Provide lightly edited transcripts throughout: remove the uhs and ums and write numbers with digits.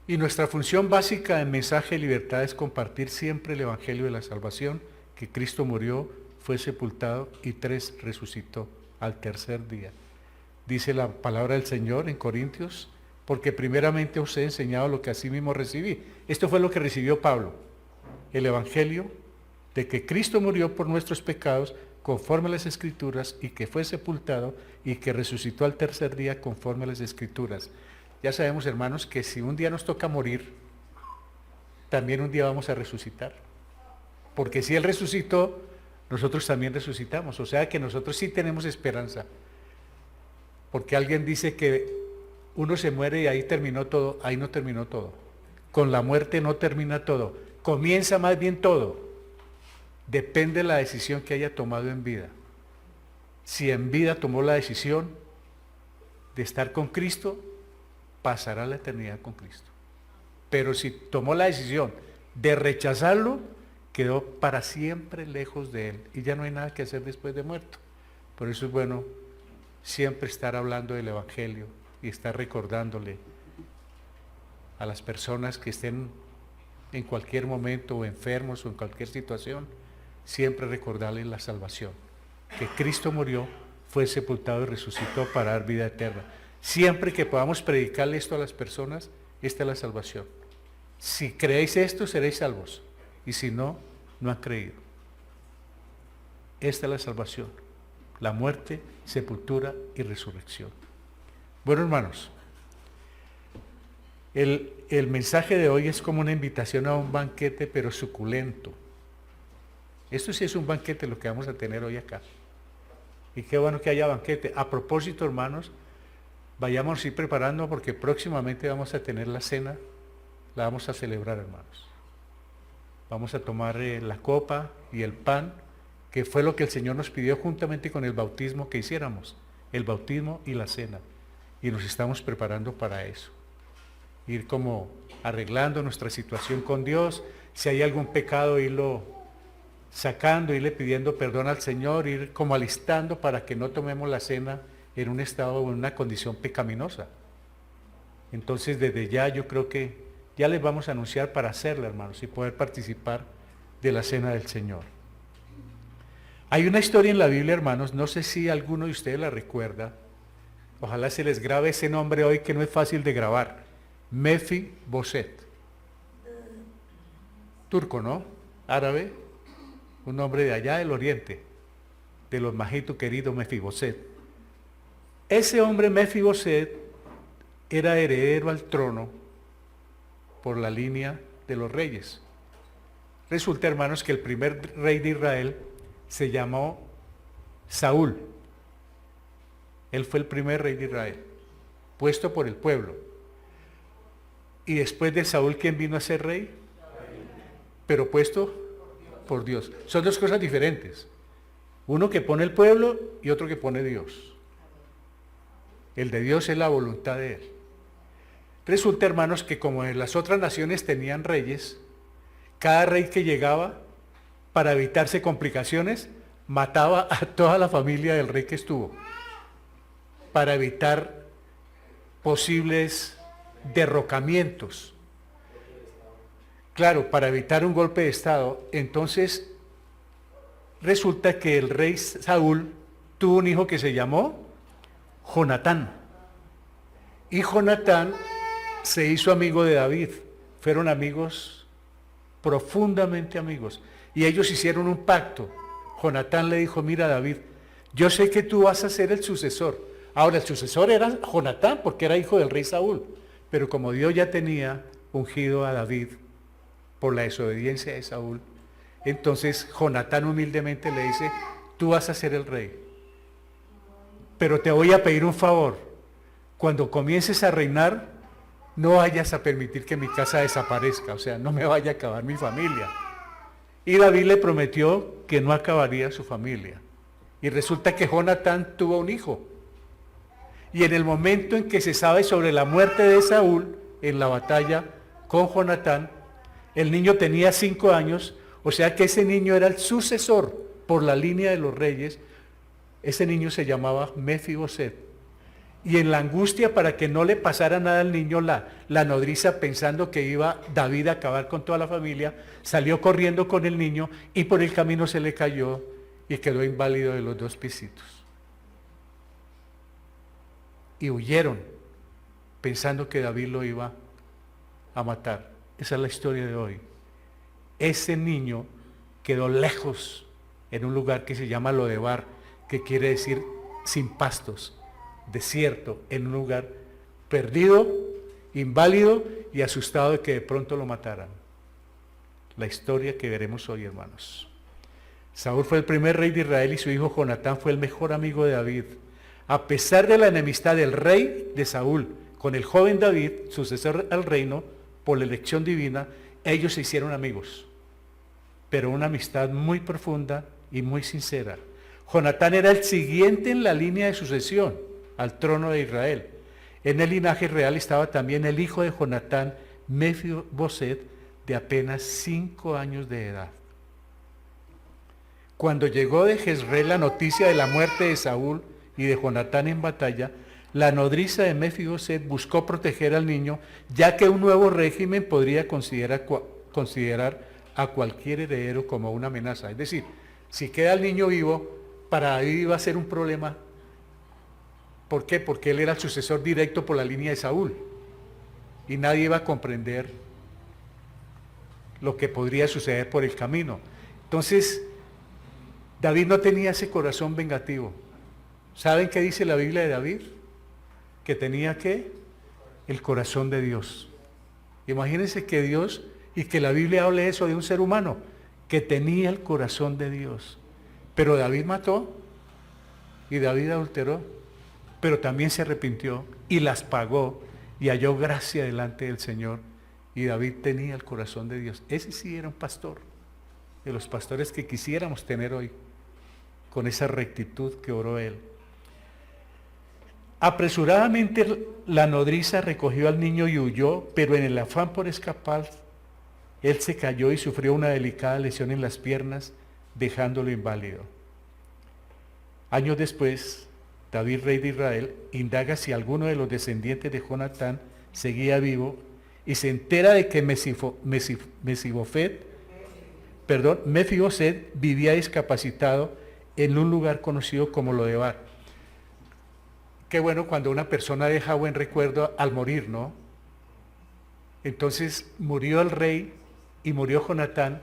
Y nuestra función básica en Mensaje de Libertad es compartir siempre el Evangelio de la Salvación, que Cristo murió, fue sepultado y 3 resucitó al tercer día. Dice la palabra del Señor en Corintios, porque primeramente os he enseñado lo que asimismo recibí. Esto fue lo que recibió Pablo, el Evangelio de que Cristo murió por nuestros pecados conforme a las Escrituras y que fue sepultado y que resucitó al tercer día conforme a las Escrituras. Ya sabemos, hermanos, que si un día nos toca morir, también un día vamos a resucitar. Porque si Él resucitó, nosotros también resucitamos. O sea que nosotros sí tenemos esperanza. Porque alguien dice que uno se muere y ahí terminó todo. Ahí no terminó todo. Con la muerte no termina todo. Comienza más bien todo. Depende de la decisión que haya tomado en vida. Si en vida tomó la decisión de estar con Cristo, pasará la eternidad con Cristo. Pero si tomó la decisión de rechazarlo, quedó para siempre lejos de Él y ya no hay nada que hacer después de muerto. Por eso es bueno siempre estar hablando del Evangelio y estar recordándole a las personas que estén en cualquier momento o enfermos o en cualquier situación, siempre recordarles la salvación, que Cristo murió, fue sepultado y resucitó para dar vida eterna. Siempre que podamos predicarle esto a las personas, esta es la salvación. Si creéis esto, seréis salvos. Y si no, no han creído. Esta es la salvación. La muerte, sepultura y resurrección. Bueno, hermanos, el mensaje de hoy es como una invitación a un banquete, pero suculento. Esto sí es un banquete lo que vamos a tener hoy acá. Y qué bueno que haya banquete. A propósito, hermanos, vayamos a ir preparando porque próximamente vamos a tener la cena, la vamos a celebrar, hermanos. Vamos a tomar la copa y el pan, que fue lo que el Señor nos pidió juntamente con el bautismo que hiciéramos, el bautismo y la cena. Y nos estamos preparando para eso. Ir como arreglando nuestra situación con Dios, si hay algún pecado, irlo sacando, irle pidiendo perdón al Señor, ir como alistando para que no tomemos la cena en un estado o en una condición pecaminosa. Entonces desde ya yo creo que ya les vamos a anunciar para hacerla, hermanos, y poder participar de la cena del Señor. Hay una historia en la Biblia, hermanos, no sé si alguno de ustedes la recuerda, ojalá se les grabe ese nombre hoy que no es fácil de grabar, Mefiboset. Turco, ¿no? Árabe, un hombre de allá del oriente, de los majitos queridos Mefiboset. Ese hombre Mefiboset era heredero al trono por la línea de los reyes. Resulta, hermanos, que el primer rey de Israel se llamó Saúl. Él fue el primer rey de Israel, puesto por el pueblo. Y después de Saúl, ¿quién vino a ser rey? Pero puesto por Dios. Son dos cosas diferentes. Uno que pone el pueblo y otro que pone Dios. El de Dios es la voluntad de Él. Resulta, hermanos, que como en las otras naciones tenían reyes, cada rey que llegaba, para evitarse complicaciones, mataba a toda la familia del rey que estuvo, para evitar posibles derrocamientos. Claro, para evitar un golpe de estado. Entonces, resulta que el rey Saúl tuvo un hijo que se llamó Jonatán. Y Jonatán se hizo amigo de David. Fueron amigos, profundamente amigos. Y ellos hicieron un pacto. Jonatán le dijo, mira David, yo sé que tú vas a ser el sucesor. Ahora, el sucesor era Jonatán, porque era hijo del rey Saúl. Pero como Dios ya tenía ungido a David por la desobediencia de Saúl, entonces Jonatán humildemente le dice, tú vas a ser el rey. Pero te voy a pedir un favor. Cuando comiences a reinar, no vayas a permitir que mi casa desaparezca, o sea, no me vaya a acabar mi familia. Y David le prometió que no acabaría su familia. Y resulta que Jonatán tuvo un hijo. Y en el momento en que se sabe sobre la muerte de Saúl, en la batalla con Jonatán, el niño tenía 5 años, o sea que ese niño era el sucesor por la línea de los reyes. Ese niño se llamaba Mefiboset. Y en la angustia para que no le pasara nada al niño, la nodriza, pensando que iba David a acabar con toda la familia, salió corriendo con el niño y por el camino se le cayó y quedó inválido de los 2 piecitos. Y huyeron pensando que David lo iba a matar. Esa es la historia de hoy. Ese niño quedó lejos en un lugar que se llama Lodebar, que quiere decir sin pastos, desierto, en un lugar perdido, inválido y asustado de que de pronto lo mataran. La historia que veremos hoy, hermanos. Saúl fue el primer rey de Israel y su hijo Jonatán fue el mejor amigo de David. A pesar de la enemistad del rey de Saúl con el joven David, sucesor al reino, por la elección divina, ellos se hicieron amigos, pero una amistad muy profunda y muy sincera. Jonatán era el siguiente en la línea de sucesión al trono de Israel. En el linaje real estaba también el hijo de Jonatán, Mefiboset, de apenas 5 años de edad. Cuando llegó de Jezreel la noticia de la muerte de Saúl y de Jonatán en batalla, la nodriza de Mefiboset buscó proteger al niño, ya que un nuevo régimen podría considerar a cualquier heredero como una amenaza. Es decir, si queda el niño vivo, para David iba a ser un problema. ¿Por qué? Porque él era el sucesor directo por la línea de Saúl. Y nadie iba a comprender lo que podría suceder por el camino. Entonces, David no tenía ese corazón vengativo. ¿Saben qué dice la Biblia de David? Que tenía, ¿qué? El corazón de Dios. Imagínense que Dios, y que la Biblia hable eso de un ser humano, que tenía el corazón de Dios. Pero David mató, y David adulteró, pero también se arrepintió, y las pagó, y halló gracia delante del Señor, y David tenía el corazón de Dios. Ese sí era un pastor, de los pastores que quisiéramos tener hoy, con esa rectitud que oró él. Apresuradamente la nodriza recogió al niño y huyó, pero en el afán por escapar, él se cayó y sufrió una delicada lesión en las piernas, dejándolo inválido. Años después, David, rey de Israel, indaga si alguno de los descendientes de Jonatán seguía vivo y se entera de que Mefiboset vivía discapacitado en un lugar conocido como Lodebar. Qué bueno cuando una persona deja buen recuerdo al morir, ¿no? Entonces murió el rey y murió Jonatán,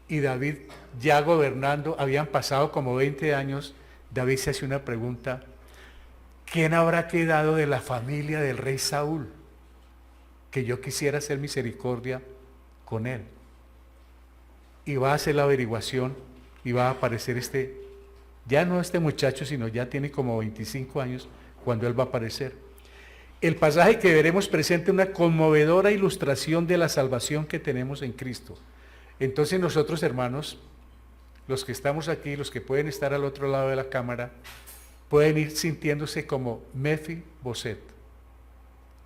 y David ya gobernando, habían pasado como 20 años, David se hace una pregunta: ¿quién habrá quedado de la familia del rey Saúl? Que yo quisiera hacer misericordia con él. Y va a hacer la averiguación y va a aparecer ya no este muchacho, sino ya tiene como 25 años cuando él va a aparecer. El pasaje que veremos presenta una conmovedora ilustración de la salvación que tenemos en Cristo. Entonces nosotros, hermanos, los que estamos aquí, los que pueden estar al otro lado de la cámara, pueden ir sintiéndose como Mefiboset,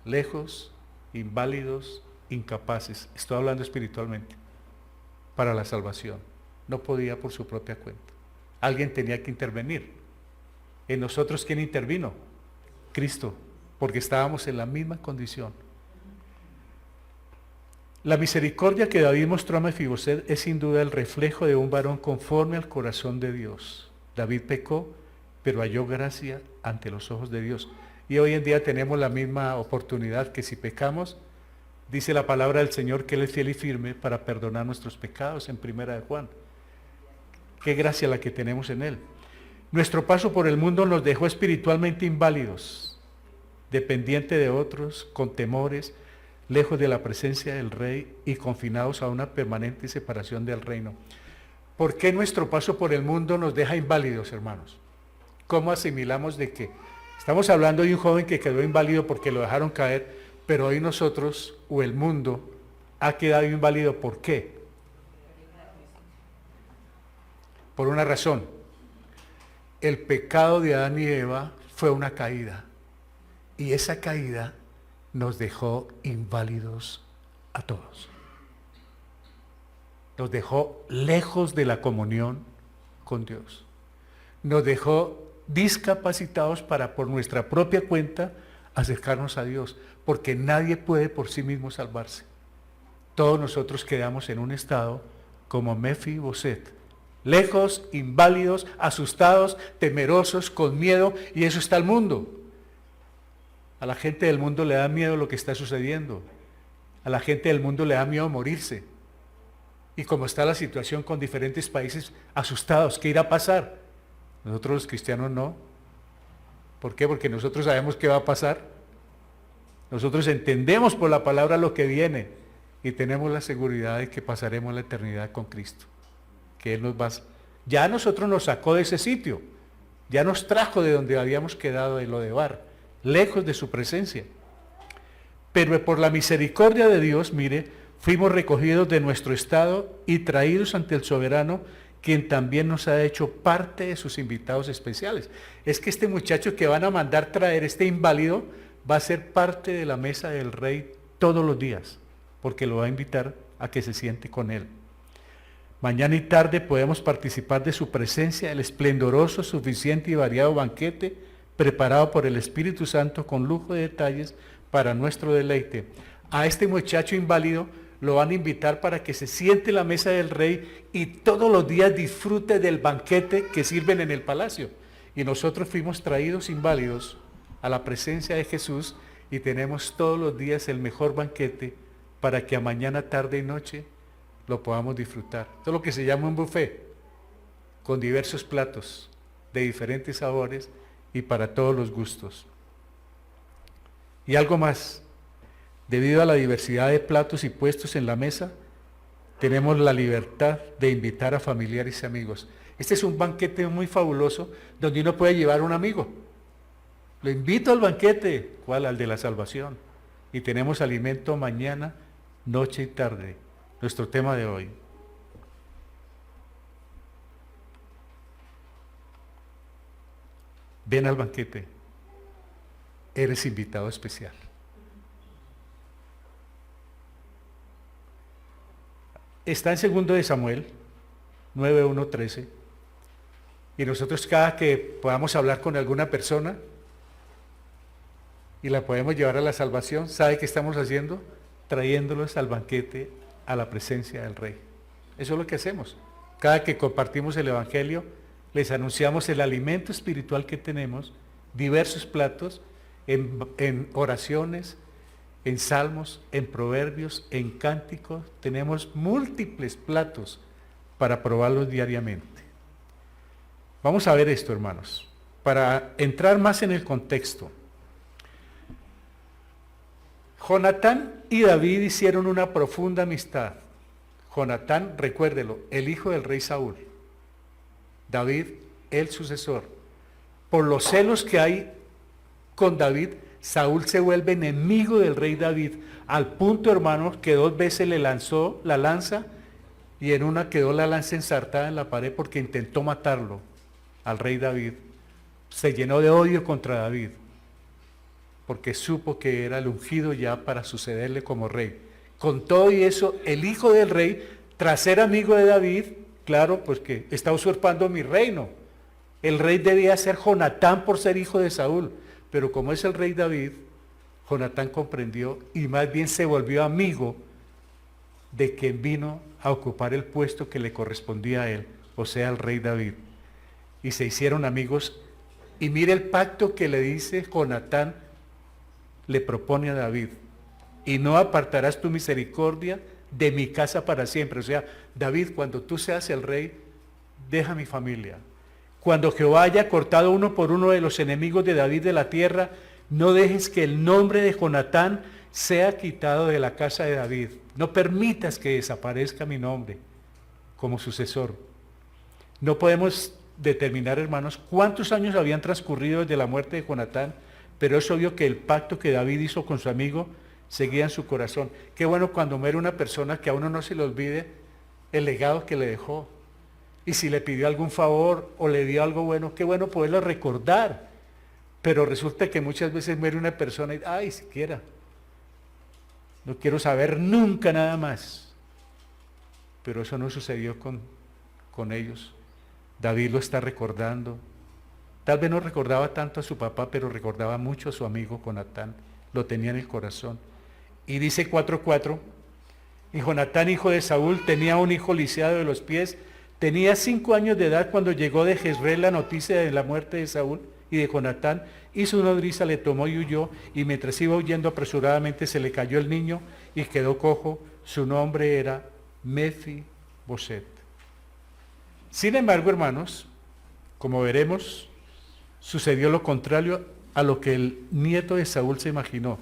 lejos, inválidos, incapaces. Estoy hablando espiritualmente, para la salvación. No podía por su propia cuenta. Alguien tenía que intervenir. En nosotros, ¿quién intervino? Cristo, porque estábamos en la misma condición. La misericordia que David mostró a Mefiboset es sin duda el reflejo de un varón conforme al corazón de Dios. David pecó, pero halló gracia ante los ojos de Dios. Y hoy en día tenemos la misma oportunidad, que si pecamos, dice la palabra del Señor que Él es fiel y firme para perdonar nuestros pecados, en 1 de Juan. Qué gracia la que tenemos en Él. Nuestro paso por el mundo nos dejó espiritualmente inválidos, dependientes de otros, con temores, lejos de la presencia del Rey y confinados a una permanente separación del reino. ¿Por qué nuestro paso por el mundo nos deja inválidos, hermanos? ¿Cómo asimilamos de que estamos hablando de un joven que quedó inválido porque lo dejaron caer, pero hoy nosotros o el mundo ha quedado inválido? ¿Por qué? Por una razón: el pecado de Adán y Eva fue una caída, y esa caída nos dejó inválidos a todos. Nos dejó lejos de la comunión con Dios. Nos dejó discapacitados para por nuestra propia cuenta acercarnos a Dios, porque nadie puede por sí mismo salvarse. Todos nosotros quedamos en un estado como Mefiboset, lejos, inválidos, asustados, temerosos, con miedo, y eso está el mundo. A la gente del mundo le da miedo lo que está sucediendo. A la gente del mundo le da miedo morirse. Y como está la situación con diferentes países asustados, ¿qué irá a pasar? Nosotros los cristianos no. ¿Por qué? Porque nosotros sabemos qué va a pasar. Nosotros entendemos por la palabra lo que viene y tenemos la seguridad de que pasaremos la eternidad con Cristo. Que Él nos va, ya a nosotros nos sacó de ese sitio, ya nos trajo de donde habíamos quedado de Lodebar, lejos de su presencia. Pero por la misericordia de Dios, mire, fuimos recogidos de nuestro estado y traídos ante el soberano, quien también nos ha hecho parte de sus invitados especiales. Es que este muchacho que van a mandar traer, este inválido, va a ser parte de la mesa del rey todos los días, porque lo va a invitar a que se siente con él. Mañana y tarde podemos participar de su presencia, el esplendoroso, suficiente y variado banquete preparado por el Espíritu Santo con lujo de detalles para nuestro deleite. A este muchacho inválido lo van a invitar para que se siente en la mesa del rey y todos los días disfrute del banquete que sirven en el palacio. Y nosotros fuimos traídos inválidos a la presencia de Jesús y tenemos todos los días el mejor banquete para que a mañana, tarde y noche lo podamos disfrutar. Esto es lo que se llama un buffet, con diversos platos de diferentes sabores y para todos los gustos. Y algo más, debido a la diversidad de platos y puestos en la mesa, tenemos la libertad de invitar a familiares y amigos. Este es un banquete muy fabuloso donde uno puede llevar un amigo. Lo invito al banquete, ¿cuál? Al de la salvación. Y tenemos alimento mañana, noche y tarde. Nuestro tema de hoy. Ven al banquete. Eres invitado especial. Está en 2 de Samuel 9:1-13. Y nosotros cada que podamos hablar con alguna persona y la podemos llevar a la salvación, ¿sabe qué estamos haciendo? Trayéndolos al banquete, a la presencia del Rey. Eso es lo que hacemos. Cada que compartimos el Evangelio, les anunciamos el alimento espiritual que tenemos, diversos platos, en oraciones, en salmos, en proverbios, en cánticos. Tenemos múltiples platos para probarlos diariamente. Vamos a ver esto, hermanos, para entrar más en el contexto. Jonatán y David hicieron una profunda amistad. Jonatán, recuérdelo, el hijo del rey Saúl. David, el sucesor. Por los celos que hay con David, Saúl se vuelve enemigo del rey David, al punto, hermanos, que 2 veces le lanzó la lanza y en una quedó la lanza ensartada en la pared porque intentó matarlo al rey David. Se llenó de odio contra David, porque supo que era el ungido ya para sucederle como rey. Con todo y eso, el hijo del rey, tras ser amigo de David, claro, pues que está usurpando mi reino. El rey debía ser Jonatán por ser hijo de Saúl, pero como es el rey David, Jonatán comprendió y más bien se volvió amigo de quien vino a ocupar el puesto que le correspondía a él, o sea, el rey David. Y se hicieron amigos, y mire el pacto que le dice Jonatán, le propone a David: y no apartarás tu misericordia de mi casa para siempre. O sea, David, cuando tú seas el rey, deja mi familia. Cuando Jehová haya cortado uno por uno de los enemigos de David de la tierra, no dejes que el nombre de Jonatán sea quitado de la casa de David. No permitas que desaparezca mi nombre como sucesor. No podemos determinar, hermanos, cuántos años habían transcurrido desde la muerte de Jonatán, pero es obvio que el pacto que David hizo con su amigo seguía en su corazón. Qué bueno cuando muere una persona que a uno no se le olvide el legado que le dejó. Y si le pidió algún favor o le dio algo bueno, qué bueno poderlo recordar. Pero resulta que muchas veces muere una persona y, ay, siquiera, no quiero saber nunca nada más. Pero eso no sucedió con ellos. David lo está recordando Tal vez no recordaba tanto a su papá, pero recordaba mucho a su amigo Jonatán. Lo tenía en el corazón. Y dice 4:4, y Jonatán, hijo de Saúl, tenía un hijo lisiado de los pies. Tenía 5 años de edad cuando llegó de Jezreel la noticia de la muerte de Saúl y de Jonatán. Y su nodriza le tomó y huyó, y mientras iba huyendo apresuradamente se le cayó el niño y quedó cojo. Su nombre era Mefiboset. Sin embargo, hermanos, como veremos, sucedió lo contrario a lo que el nieto de Saúl se imaginó.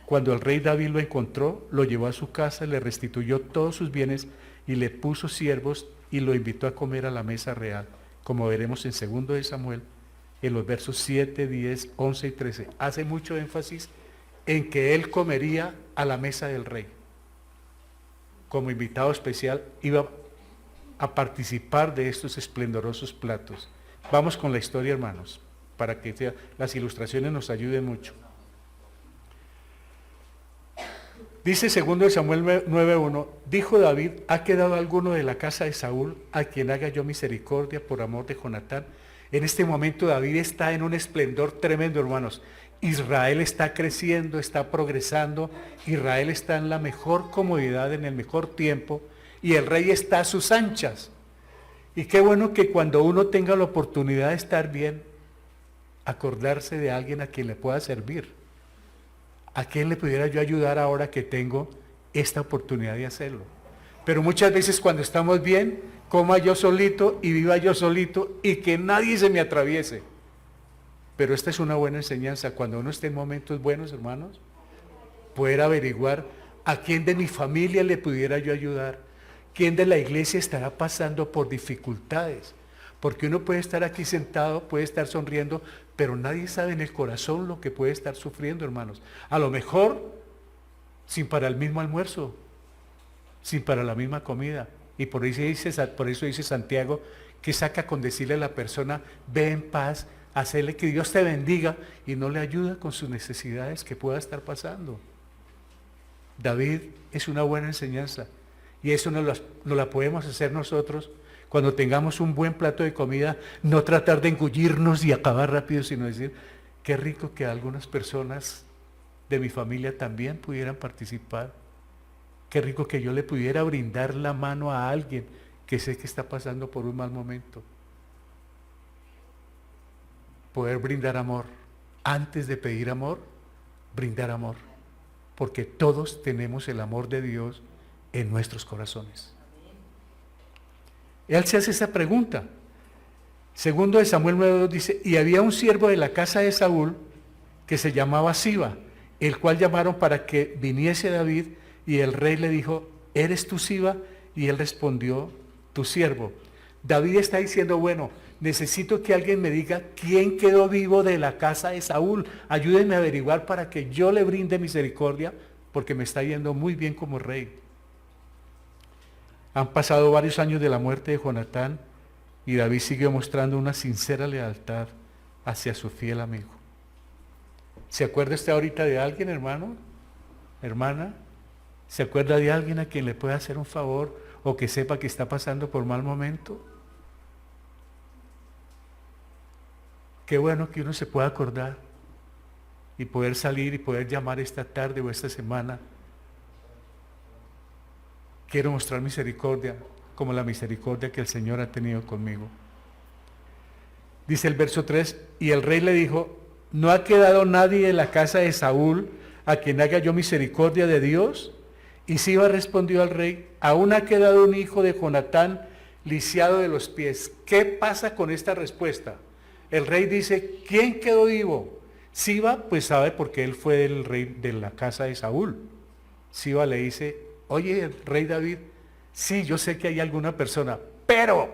Cuando el rey David lo encontró, lo llevó a su casa, le restituyó todos sus bienes y le puso siervos y lo invitó a comer a la mesa real, como veremos en 2 de Samuel, en los versos 7, 10, 11 y 13. Hace mucho énfasis en que él comería a la mesa del rey. Como invitado especial iba a participar de estos esplendorosos platos. Vamos con la historia, hermanos, para que las ilustraciones nos ayuden mucho. Dice 2 de Samuel 9:1, dijo David, ¿ha quedado alguno de la casa de Saúl a quien haga yo misericordia por amor de Jonatán? En este momento David está en un esplendor tremendo, hermanos. Israel está creciendo, está progresando, Israel está en la mejor comodidad, en el mejor tiempo, y el rey está a sus anchas. Y qué bueno que cuando uno tenga la oportunidad de estar bien, acordarse de alguien a quien le pueda servir. ¿A quién le pudiera yo ayudar ahora que tengo esta oportunidad de hacerlo? Pero muchas veces cuando estamos bien, coma yo solito y viva yo solito y que nadie se me atraviese. Pero esta es una buena enseñanza. Cuando uno esté en momentos buenos, hermanos, poder averiguar a quién de mi familia le pudiera yo ayudar, quién de la iglesia estará pasando por dificultades. Porque uno puede estar aquí sentado, puede estar sonriendo, pero nadie sabe en el corazón lo que puede estar sufriendo, hermanos. A lo mejor, sin para el mismo almuerzo, sin para la misma comida. Y por eso dice Santiago, que saca con decirle a la persona, ve en paz, hacerle que Dios te bendiga, y no le ayuda con sus necesidades que pueda estar pasando. David es una buena enseñanza, y eso no la podemos hacer nosotros. Cuando tengamos un buen plato de comida, no tratar de engullirnos y acabar rápido, sino decir, qué rico que algunas personas de mi familia también pudieran participar. Qué rico que yo le pudiera brindar la mano a alguien que sé que está pasando por un mal momento. Poder brindar amor. Antes de pedir amor, brindar amor. Porque todos tenemos el amor de Dios en nuestros corazones. Él se hace esa pregunta. 2 de Samuel 9:2 dice, y había un siervo de la casa de Saúl que se llamaba Siba, el cual llamaron para que viniese David, y el rey le dijo, ¿eres tú Siba? Y él respondió, tu siervo. David está diciendo, bueno, necesito que alguien me diga quién quedó vivo de la casa de Saúl. Ayúdenme a averiguar para que yo le brinde misericordia, porque me está yendo muy bien como rey. Han pasado varios años de la muerte de Jonatán y David siguió mostrando una sincera lealtad hacia su fiel amigo. ¿Se acuerda usted ahorita de alguien, hermano? Hermana, ¿se acuerda de alguien a quien le pueda hacer un favor o que sepa que está pasando por mal momento? Qué bueno que uno se pueda acordar y poder salir y poder llamar esta tarde o esta semana. Quiero mostrar misericordia, como la misericordia que el Señor ha tenido conmigo. Dice el verso 3, y el rey le dijo, ¿no ha quedado nadie en la casa de Saúl a quien haga yo misericordia de Dios? Y Siba respondió al rey, aún ha quedado un hijo de Jonatán lisiado de los pies. ¿Qué pasa con esta respuesta? El rey dice, ¿quién quedó vivo? Siba pues sabe porque él fue el rey de la casa de Saúl. Siba le dice, oye, rey David, sí, yo sé que hay alguna persona, ¿pero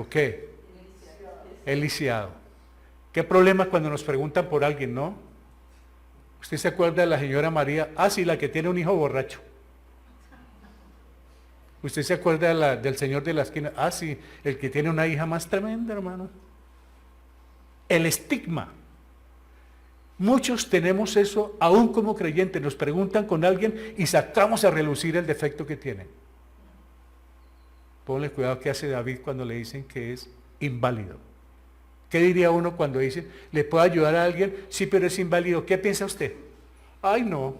qué? El lisiado. ¿Qué problema cuando nos preguntan por alguien, no? ¿Usted se acuerda de la señora María? Ah, sí, la que tiene un hijo borracho. ¿Usted se acuerda del señor de la esquina? Ah, sí, el que tiene una hija más tremenda, hermano. El estigma. Muchos tenemos eso, aún como creyentes, nos preguntan con alguien y sacamos a relucir el defecto que tiene. Ponle cuidado que hace David cuando le dicen que es inválido. ¿Qué diría uno cuando dice, le puedo ayudar a alguien? Sí, pero es inválido. ¿Qué piensa usted? Ay, no.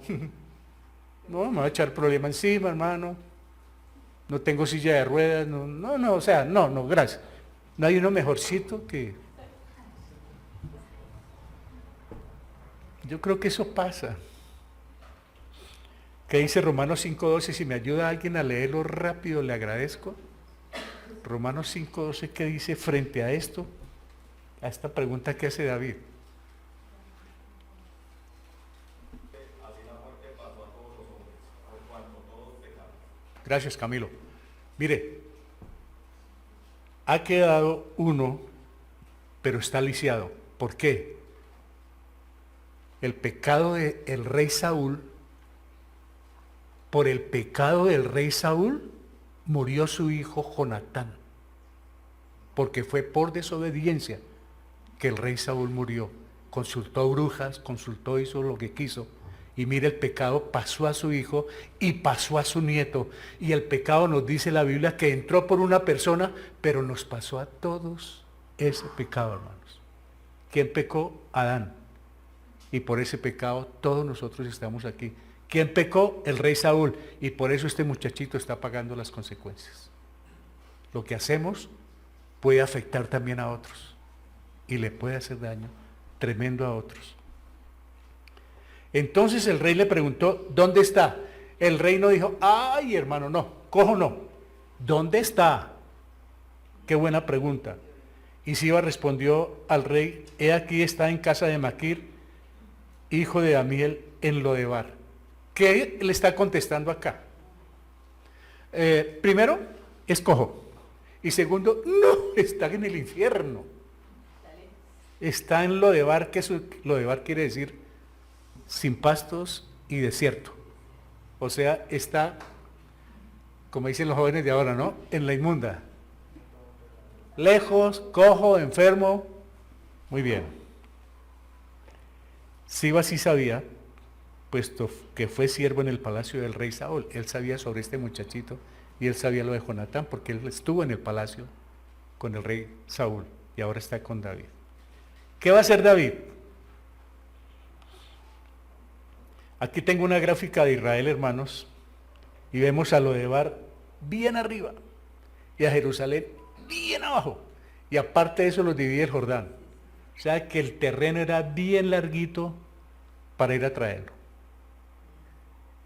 No, me va a echar problema encima, hermano. No tengo silla de ruedas. No, no, no, o sea, no, no, gracias. No hay uno mejorcito que... Yo creo que eso pasa. ¿Qué dice Romanos 5:12? Si me ayuda alguien a leerlo rápido, le agradezco. Romanos 5:12, ¿qué dice frente a esto? A esta pregunta que hace David. Gracias, Camilo. Mire, ha quedado uno, pero está lisiado. ¿Por qué? El pecado del rey Saúl, por el pecado del rey Saúl, murió su hijo Jonatán. Porque fue por desobediencia que el rey Saúl murió. Consultó brujas, consultó, hizo lo que quiso. Y mire, el pecado pasó a su hijo y pasó a su nieto. Y el pecado, nos dice la Biblia, que entró por una persona, pero nos pasó a todos ese pecado, hermanos. ¿Quién pecó? Adán. Y por ese pecado todos nosotros estamos aquí. ¿Quién pecó? El rey Saúl. Y por eso este muchachito está pagando las consecuencias. Lo que hacemos puede afectar también a otros. Y le puede hacer daño tremendo a otros. Entonces el rey le preguntó, ¿dónde está? El rey no dijo, ay hermano, no, cojo no. ¿Dónde está? Qué buena pregunta. Y Siba respondió al rey, he aquí está en casa de Maquir, hijo de Amiel, en Lodebar. ¿Qué le está contestando acá? Primero, es cojo. Y segundo, no, está en el infierno. Está en Lodebar, que Lodebar quiere decir sin pastos y desierto. O sea, está, como dicen los jóvenes de ahora, ¿no? En la inmunda. Lejos, cojo, enfermo. Muy bien. Siba sí sabía, puesto que fue siervo en el palacio del rey Saúl. Él sabía sobre este muchachito y él sabía lo de Jonatán porque él estuvo en el palacio con el rey Saúl y ahora está con David. ¿Qué va a hacer David? Aquí tengo una gráfica de Israel, hermanos, y vemos a Lodebar bien arriba y a Jerusalén bien abajo. Y aparte de eso los divide el Jordán. O sea que el terreno era bien larguito para ir a traerlo.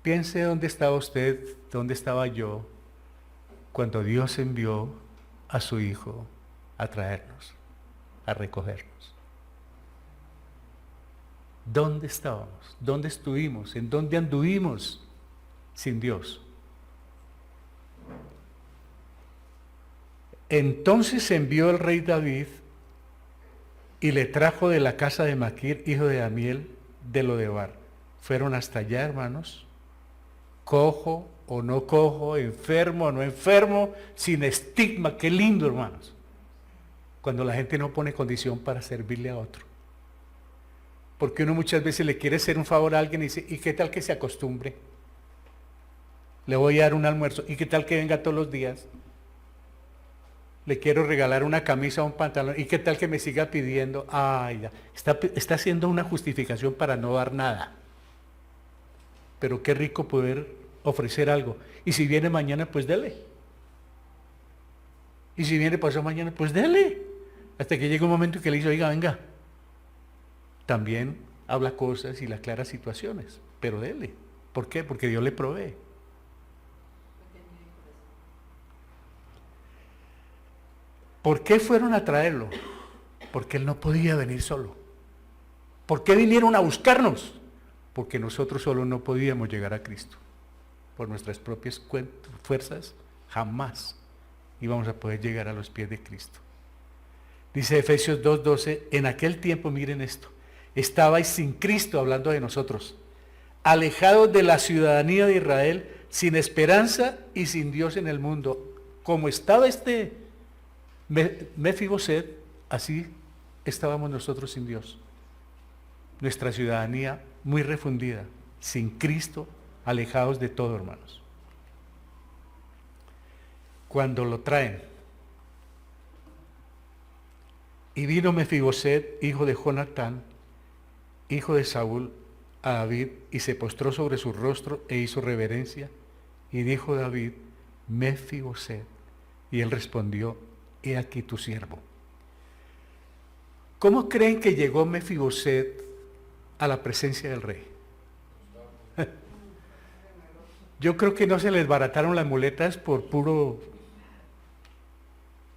Piense dónde estaba usted, dónde estaba yo, cuando Dios envió a su Hijo a traernos, a recogernos. ¿Dónde estábamos? ¿Dónde estuvimos? ¿En dónde anduvimos sin Dios? Entonces envió el rey David y le trajo de la casa de Maquir, hijo de Amiel, de Lodebar. Fueron hasta allá, hermanos, cojo o no cojo, enfermo o no enfermo, sin estigma. Qué lindo, hermanos, cuando la gente no pone condición para servirle a otro. Porque uno muchas veces le quiere hacer un favor a alguien y dice, ¿y qué tal que se acostumbre? Le voy a dar un almuerzo. ¿Y qué tal que venga todos los días? Le quiero regalar una camisa o un pantalón. ¿Y qué tal que me siga pidiendo? Ay, ya. Está haciendo una justificación para no dar nada. Pero qué rico poder ofrecer algo. Y si viene mañana, pues dele. Y si viene pasado mañana, pues dele. Hasta que llegue un momento que le dice, oiga, venga. También habla cosas y le aclara situaciones, pero dele. ¿Por qué? Porque Dios le provee. ¿Por qué fueron a traerlo? Porque él no podía venir solo. ¿Por qué vinieron a buscarnos? Porque nosotros solo no podíamos llegar a Cristo. Por nuestras propias fuerzas, jamás íbamos a poder llegar a los pies de Cristo. Dice Efesios 2:12, en aquel tiempo, miren esto, estabais sin Cristo, hablando de nosotros, alejados de la ciudadanía de Israel, sin esperanza y sin Dios en el mundo. Como estaba este Mefiboset, así estábamos nosotros sin Dios. Nuestra ciudadanía muy refundida, sin Cristo, alejados de todo, hermanos. Cuando lo traen, Y vino Mefiboset, hijo de Jonatán, hijo de Saúl, a David, y se postró sobre su rostro e hizo reverencia. Y dijo David, Mefiboset. Y él respondió, he aquí tu siervo. ¿Cómo creen que llegó Mefiboset a la presencia del rey? Yo creo que no se les barataron las muletas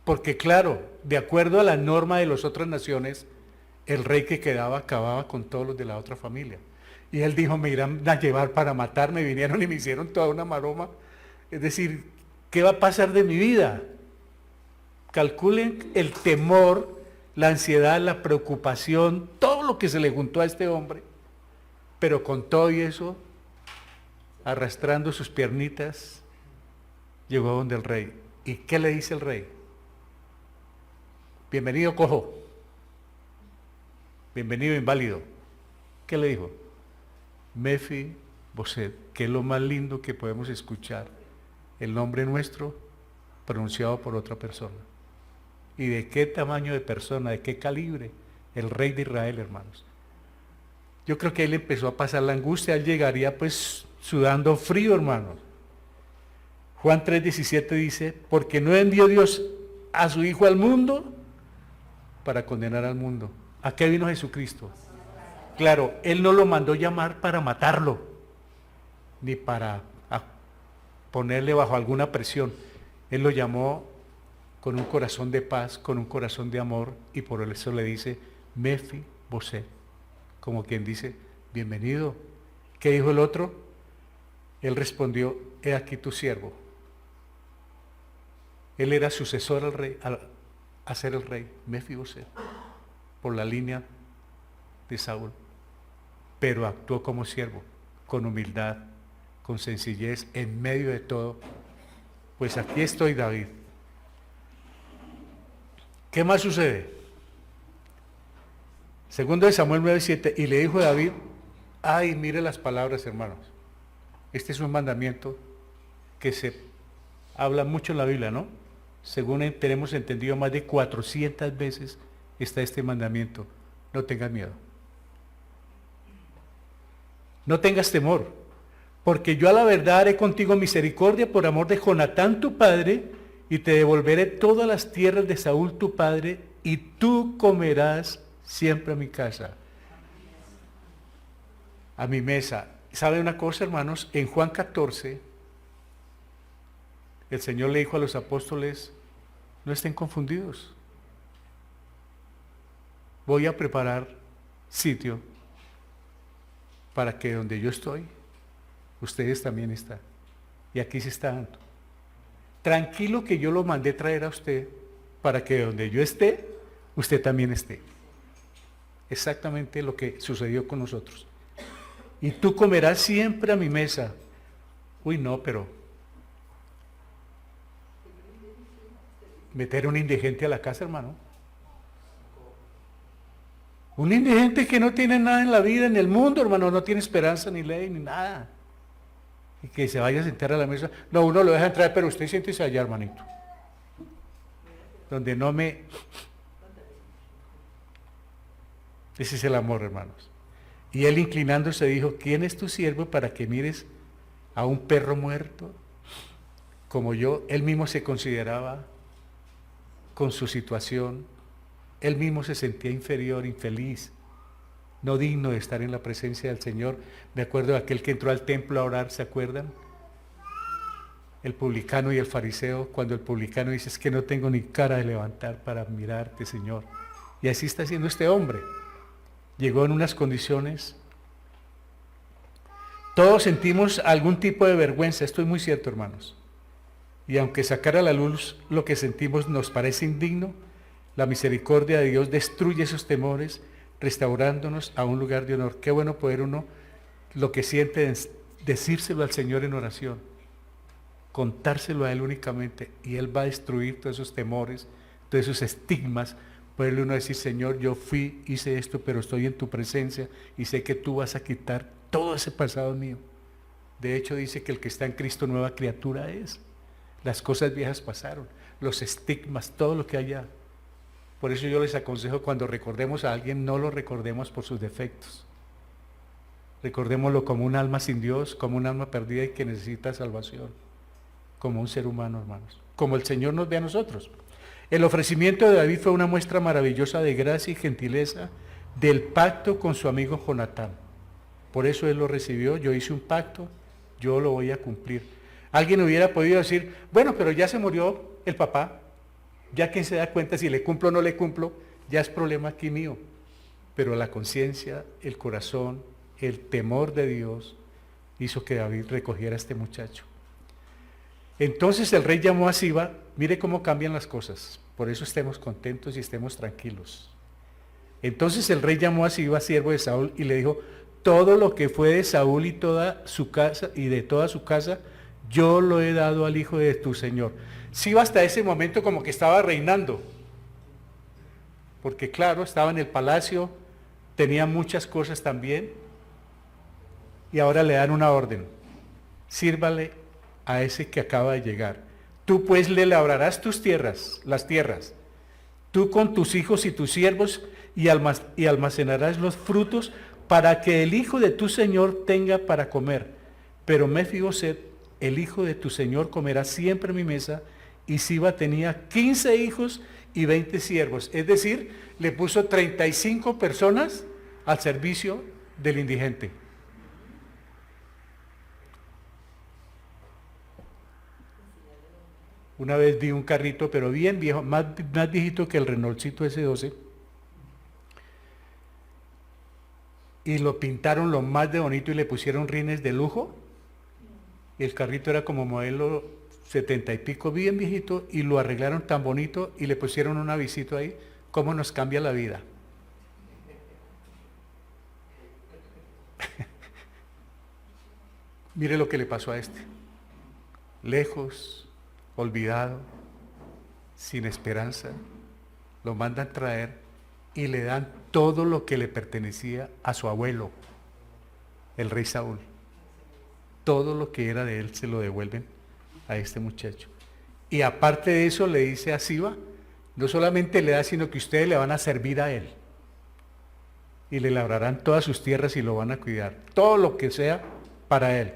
porque claro, de acuerdo a la norma de las otras naciones, el rey que quedaba acababa con todos los de la otra familia. Y él dijo, me irán a llevar para matarme, vinieron y me hicieron toda una maroma. Es decir, ¿qué va a pasar de mi vida? Calculen el temor, la ansiedad, la preocupación, todo lo que se le juntó a este hombre, pero con todo y eso, arrastrando sus piernitas, llegó a donde el rey. ¿Y qué le dice el rey? Bienvenido cojo, bienvenido inválido. ¿Qué le dijo? Mefiboset, que es lo más lindo que podemos escuchar, el nombre nuestro pronunciado por otra persona. ¿Y de qué tamaño de persona, de qué calibre? El rey de Israel, hermanos. Yo creo que él empezó a pasar la angustia, él llegaría pues sudando frío, hermanos. Juan 3:17 dice, porque no envió Dios a su Hijo al mundo para condenar al mundo. ¿A qué vino Jesucristo? Claro, él no lo mandó llamar para matarlo, ni para ponerle bajo alguna presión. Él lo llamó con un corazón de paz, con un corazón de amor, y por eso le dice, Mefiboset, como quien dice, bienvenido. ¿Qué dijo el otro? Él respondió, he aquí tu siervo. Él era sucesor al rey, a ser el rey, Mefiboset, por la línea de Saúl, pero actuó como siervo, con humildad, con sencillez, en medio de todo. Pues aquí estoy, David. ¿Qué más sucede? Segundo de Samuel 9:7, y le dijo David, ay, mire las palabras, hermanos. Este es un mandamiento que se habla mucho en la Biblia, ¿no? Según tenemos entendido, más de 400 veces está este mandamiento. No tengas miedo. No tengas temor, porque yo a la verdad haré contigo misericordia por amor de Jonatán tu padre, y te devolveré todas las tierras de Saúl tu padre, y tú comerás siempre a mi casa, a mi mesa. ¿Sabe una cosa, hermanos? En Juan 14, el Señor le dijo a los apóstoles, no estén confundidos. Voy a preparar sitio para que donde yo estoy, ustedes también están. Y aquí se está dando. Tranquilo que yo lo mandé traer a usted para que donde yo esté, usted también esté. Exactamente lo que sucedió con nosotros. Y tú comerás siempre a mi mesa. Uy, no, pero meter a un indigente a la casa, hermano. Un indigente que no tiene nada en la vida, en el mundo, hermano, no tiene esperanza, ni ley, ni nada. Y que se vaya a sentar a la mesa. No, uno lo deja entrar, pero usted siéntese allá, hermanito. Donde no me... Ese es el amor, hermanos. Y él inclinándose dijo, ¿quién es tu siervo para que mires a un perro muerto? Como yo, él mismo se consideraba con su situación, él mismo se sentía inferior, infeliz, no digno de estar en la presencia del Señor. Me acuerdo de aquel que entró al templo a orar, ¿se acuerdan? El publicano y el fariseo, cuando el publicano dice, es que no tengo ni cara de levantar para mirarte, Señor. Y así está haciendo este hombre. Llegó en unas condiciones. Todos sentimos algún tipo de vergüenza, esto es muy cierto, hermanos. Y aunque sacar a la luz lo que sentimos nos parece indigno, la misericordia de Dios destruye esos temores, restaurándonos a un lugar de honor. Qué bueno poder uno, lo que siente, decírselo al Señor en oración, contárselo a Él únicamente, y Él va a destruir todos esos temores, todos esos estigmas. Poderle uno decir, Señor, yo fui, hice esto, pero estoy en tu presencia y sé que tú vas a quitar todo ese pasado mío. De hecho, dice que el que está en Cristo nueva criatura es. Las cosas viejas pasaron, los estigmas, todo lo que haya. Por eso yo les aconsejo, cuando recordemos a alguien, no lo recordemos por sus defectos. Recordémoslo como un alma sin Dios, como un alma perdida y que necesita salvación, como un ser humano, hermanos, como el Señor nos ve a nosotros. El ofrecimiento de David fue una muestra maravillosa de gracia y gentileza del pacto con su amigo Jonatán. Por eso él lo recibió. Yo hice un pacto, yo lo voy a cumplir. Alguien hubiera podido decir, bueno, pero ya se murió el papá, ya quien se da cuenta si le cumplo o no le cumplo, ya es problema aquí mío. Pero la conciencia, el corazón, el temor de Dios hizo que David recogiera a este muchacho. Entonces el rey llamó a Siba. Mire cómo cambian las cosas, por eso estemos contentos y estemos tranquilos. Entonces el rey llamó a Siba, siervo de Saúl, y le dijo, todo lo que fue de Saúl y toda su casa y de toda su casa, yo lo he dado al hijo de tu señor. Siba hasta ese momento como que estaba reinando, porque claro, estaba en el palacio, tenía muchas cosas también, y ahora le dan una orden, sírvale a ese que acaba de llegar. Tú pues le labrarás tus tierras, las tierras, tú con tus hijos y tus siervos, y almacenarás los frutos para que el hijo de tu señor tenga para comer. Pero Mefiboset, el hijo de tu señor, comerá siempre en mi mesa. Y Siba tenía 15 hijos y 20 siervos. Es decir, le puso 35 personas al servicio del indigente. Una vez vi un carrito, pero bien viejo, más viejito que el Renaultcito S12, y lo pintaron lo más de bonito y le pusieron rines de lujo. El carrito era como modelo 70 y pico, bien viejito, y lo arreglaron tan bonito y le pusieron un avisito ahí. ¿Cómo nos cambia la vida? Mire lo que le pasó a este. Lejos, olvidado, sin esperanza, lo mandan traer y le dan todo lo que le pertenecía a su abuelo, el rey Saúl. Todo lo que era de él se lo devuelven a este muchacho. Y aparte de eso le dice a Siba, no solamente le da, sino que ustedes le van a servir a él. Y le labrarán todas sus tierras y lo van a cuidar. Todo lo que sea para él.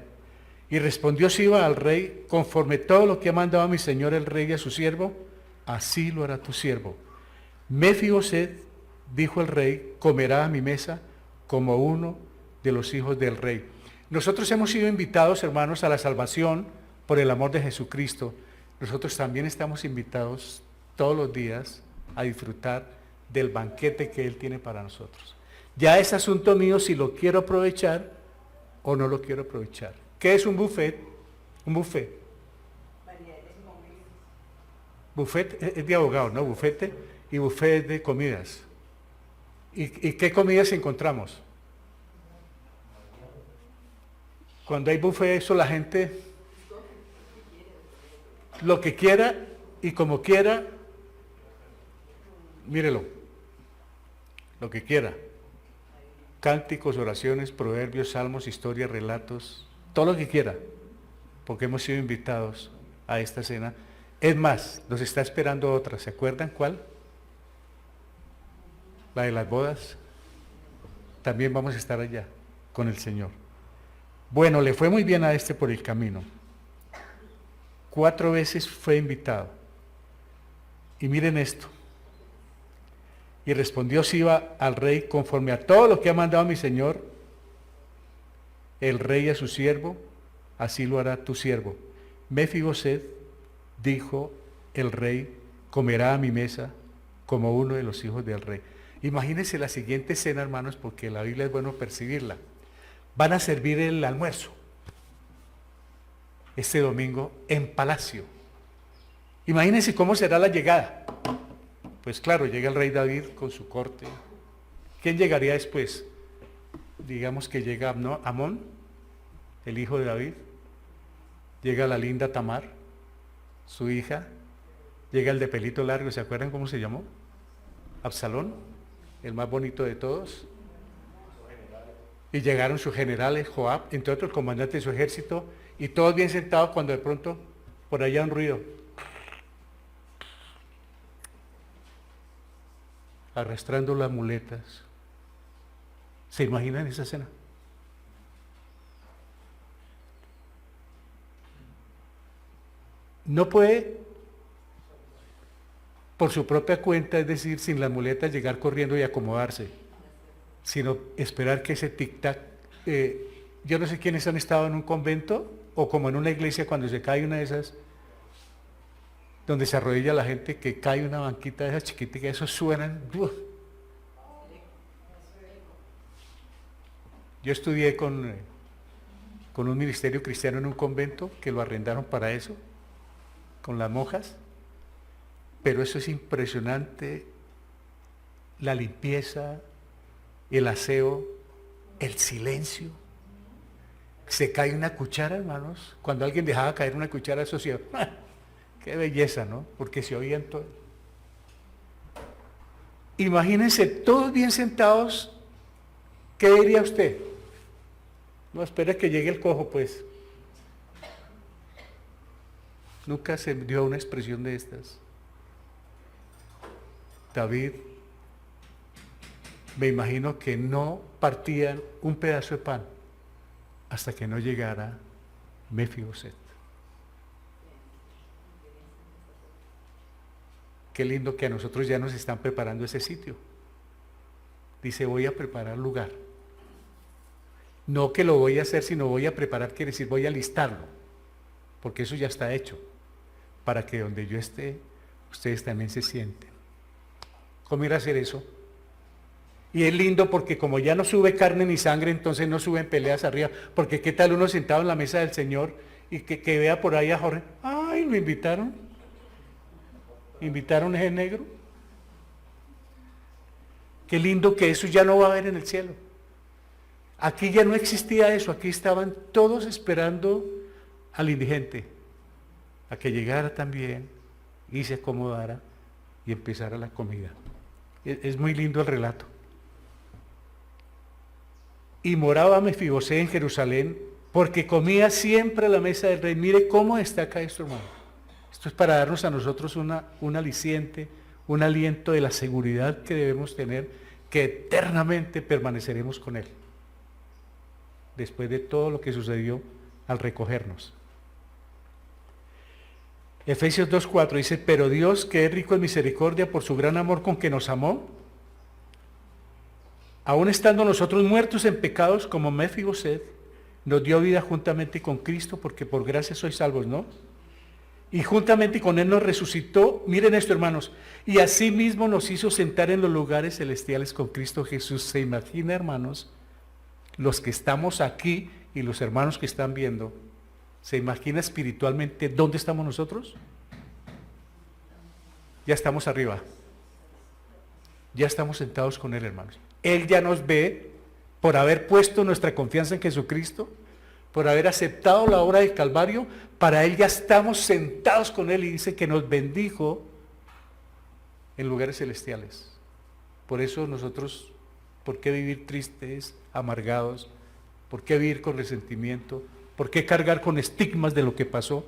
Y respondió Siba al rey, conforme todo lo que ha mandado a mi señor el rey y a su siervo, así lo hará tu siervo. Mefiboset, dijo el rey, comerá a mi mesa como uno de los hijos del rey. Nosotros hemos sido invitados, hermanos, a la salvación por el amor de Jesucristo. Nosotros también estamos invitados todos los días a disfrutar del banquete que Él tiene para nosotros. Ya es asunto mío si lo quiero aprovechar o no lo quiero aprovechar. ¿Qué es un buffet? Un buffet. Buffet es de abogado, ¿no? Bufete y buffet es de comidas. ¿Y qué comidas encontramos? Cuando hay buffet, eso la gente lo que quiera y como quiera, mírelo, lo que quiera. Cánticos, oraciones, proverbios, salmos, historias, relatos, todo lo que quiera, porque hemos sido invitados a esta cena. Es más, nos está esperando otra, ¿se acuerdan cuál? La de las bodas. También vamos a estar allá con el Señor. Bueno, le fue muy bien a este por el camino. 4 veces fue invitado. Y miren esto. Y respondió Siba al rey, conforme a todo lo que ha mandado mi señor, el rey a su siervo, así lo hará tu siervo. Mefiboset, dijo el rey, comerá a mi mesa como uno de los hijos del rey. Imagínense la siguiente escena, hermanos, porque la Biblia es bueno percibirla. Van a servir el almuerzo este domingo en palacio. Imagínense cómo será la llegada. Pues claro, llega el rey David con su corte. ¿Quién llegaría después? Digamos que llega Amón, el hijo de David. Llega la linda Tamar, su hija. Llega el de pelito largo, ¿se acuerdan cómo se llamó? Absalón, el más bonito de todos. Y llegaron sus generales, Joab, entre otros el comandante de su ejército, y todos bien sentados cuando de pronto por allá un ruido. arrastrando las muletas. ¿Se imaginan esa escena? No puede, por su propia cuenta, es decir, sin las muletas, llegar corriendo y acomodarse, sino esperar que ese tic-tac, yo no sé quiénes han estado en un convento, o como en una iglesia cuando se cae una de esas, donde se arrodilla la gente, que cae una banquita de esas chiquiticas, esos suenan. Yo estudié con un ministerio cristiano en un convento, que lo arrendaron para eso, con las monjas, pero eso es impresionante, la limpieza, el aseo, el silencio. Se cae una cuchara, hermanos, cuando alguien dejaba caer una cuchara, eso sí, qué belleza, ¿no? Porque se oían todo. Imagínense todos bien sentados, ¿qué diría usted? No, espera que llegue el cojo, pues. Nunca se dio una expresión de estas. David, me imagino que no partían un pedazo de pan hasta que no llegara Mefiboset. Qué lindo que a nosotros ya nos están preparando ese sitio. Dice, voy a preparar lugar. No que lo voy a hacer, sino voy a preparar, quiere decir, voy a listarlo, porque eso ya está hecho, para que donde yo esté, ustedes también se sienten. ¿Cómo ir a hacer eso? Y es lindo porque como ya no sube carne ni sangre, entonces no suben peleas arriba, porque qué tal uno sentado en la mesa del Señor y que vea por ahí a Jorge, ¡ay, lo invitaron! ¿Invitaron a ese negro? Qué lindo que eso ya no va a haber en el cielo. Aquí ya no existía eso, aquí estaban todos esperando al indigente, a que llegara también y se acomodara y empezara la comida. Es muy lindo el relato. Y moraba Mefiboset en Jerusalén, porque comía siempre a la mesa del rey. Mire cómo destaca esto, hermano. Esto es para darnos a nosotros un aliciente, un aliento de la seguridad que debemos tener, que eternamente permaneceremos con él, después de todo lo que sucedió al recogernos. Efesios 2:4 dice, pero Dios, que es rico en misericordia por su gran amor con que nos amó, aun estando nosotros muertos en pecados como Mefiboset, nos dio vida juntamente con Cristo, porque por gracia sois salvos, ¿no? Y juntamente con Él nos resucitó, miren esto, hermanos, y asimismo nos hizo sentar en los lugares celestiales con Cristo Jesús. ¿Se imagina, hermanos? Los que estamos aquí y los hermanos que están viendo, ¿se imagina espiritualmente dónde estamos nosotros? Ya estamos arriba. Ya estamos sentados con Él, hermanos. Él ya nos ve por haber puesto nuestra confianza en Jesucristo, por haber aceptado la obra del Calvario. Para Él ya estamos sentados con Él y dice que nos bendijo en lugares celestiales. Por eso nosotros, ¿por qué vivir tristes, amargados? ¿Por qué vivir con resentimiento? ¿Por qué cargar con estigmas de lo que pasó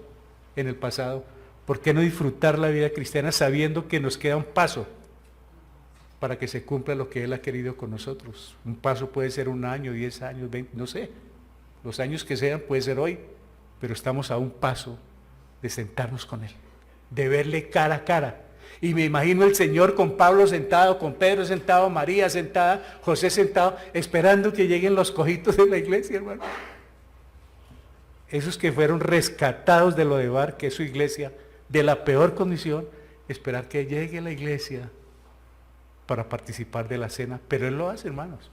en el pasado? ¿Por qué no disfrutar la vida cristiana sabiendo que nos queda un paso para que se cumpla lo que Él ha querido con nosotros? Un paso puede ser 1 año, 10 años, 20, no sé. Los años que sean, puede ser hoy, pero estamos a un paso de sentarnos con Él, de verle cara a cara. Y me imagino el Señor con Pablo sentado, con Pedro sentado, María sentada, José sentado, esperando que lleguen los cojitos de la iglesia, hermano. Esos que fueron rescatados de lo de Bar, que es su iglesia, de la peor condición, esperar que llegue la iglesia para participar de la cena. Pero Él lo hace, hermanos.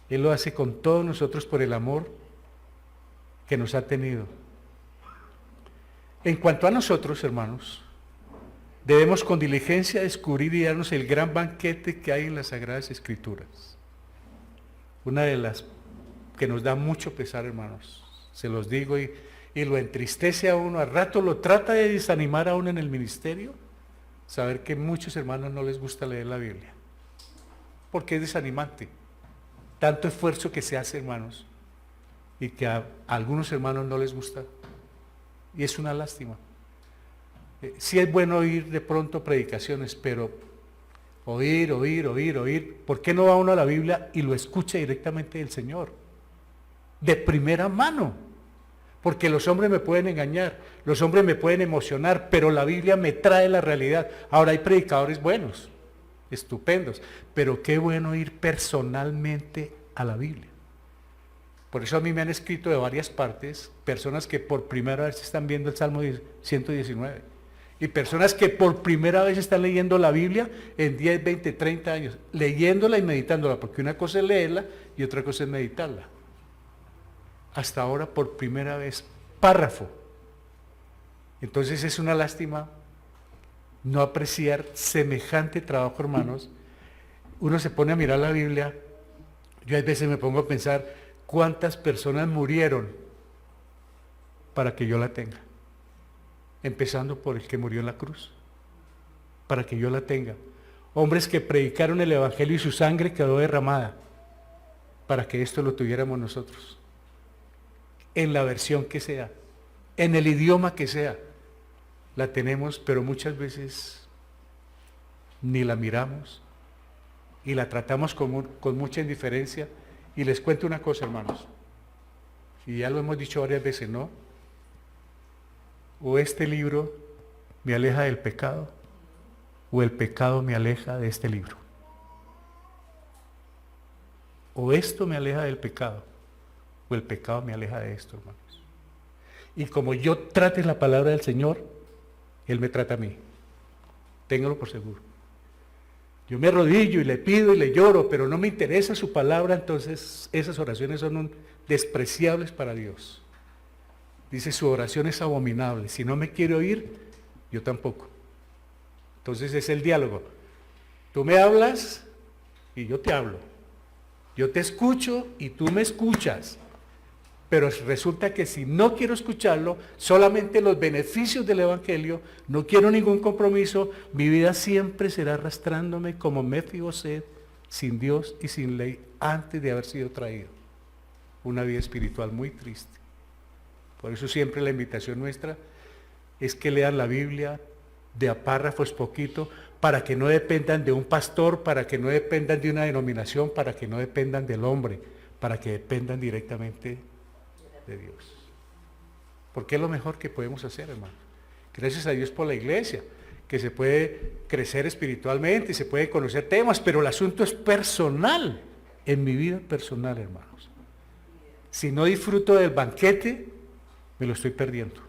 Él lo hace con todos nosotros por el amor que nos ha tenido. En cuanto a nosotros, hermanos, debemos con diligencia descubrir y darnos el gran banquete que hay en las Sagradas Escrituras. Una de las que nos da mucho pesar, hermanos, se los digo, y lo entristece a uno, al rato lo trata de desanimar a uno en el ministerio, saber que muchos hermanos no les gusta leer la Biblia, porque es desanimante, tanto esfuerzo que se hace, hermanos, y que a algunos hermanos no les gusta, y es una lástima. Sí es bueno oír de pronto predicaciones, pero Oír, oír, oír, oír. ¿Por qué no va uno a la Biblia y lo escucha directamente del Señor? De primera mano. Porque los hombres me pueden engañar, los hombres me pueden emocionar, pero la Biblia me trae la realidad. Ahora hay predicadores buenos, estupendos, pero qué bueno ir personalmente a la Biblia. Por eso a mí me han escrito de varias partes personas que por primera vez están viendo el Salmo 119 y personas que por primera vez están leyendo la Biblia en 10, 20, 30 años, leyéndola y meditándola, porque una cosa es leerla y otra cosa es meditarla. Hasta ahora por primera vez, párrafo. Entonces es una lástima no apreciar semejante trabajo, hermanos. Uno se pone a mirar la Biblia, yo a veces me pongo a pensar cuántas personas murieron para que yo la tenga, empezando por el que murió en la cruz, para que yo la tenga. Hombres que predicaron el Evangelio y su sangre quedó derramada para que esto lo tuviéramos nosotros, en la versión que sea, en el idioma que sea, la tenemos, pero muchas veces ni la miramos y la tratamos con mucha indiferencia. Y les cuento una cosa, hermanos, y ya lo hemos dicho varias veces, ¿no? O este libro me aleja del pecado, o el pecado me aleja de este libro. O esto me aleja del pecado, o el pecado me aleja de esto, hermanos. Y como yo trate la palabra del Señor, Él me trata a mí. Téngalo por seguro. Yo me arrodillo y le pido y le lloro, pero no me interesa su palabra, entonces esas oraciones son despreciables para Dios. Dice, su oración es abominable. Si no me quiere oír, yo tampoco. Entonces es el diálogo. Tú me hablas y yo te hablo. Yo te escucho y tú me escuchas. Pero resulta que si no quiero escucharlo, solamente los beneficios del Evangelio, no quiero ningún compromiso, mi vida siempre será arrastrándome como Mefiboset, sin Dios y sin ley, antes de haber sido traído. Una vida espiritual muy triste. Por eso siempre la invitación nuestra es que lean la Biblia de a párrafos poquito, para que no dependan de un pastor, para que no dependan de una denominación, para que no dependan del hombre, para que dependan directamente de Dios. Porque es lo mejor que podemos hacer, hermano. Gracias a Dios por la iglesia, que se puede crecer espiritualmente y se puede conocer temas, pero el asunto es personal, en mi vida personal, hermanos. Si no disfruto del banquete, me lo estoy perdiendo.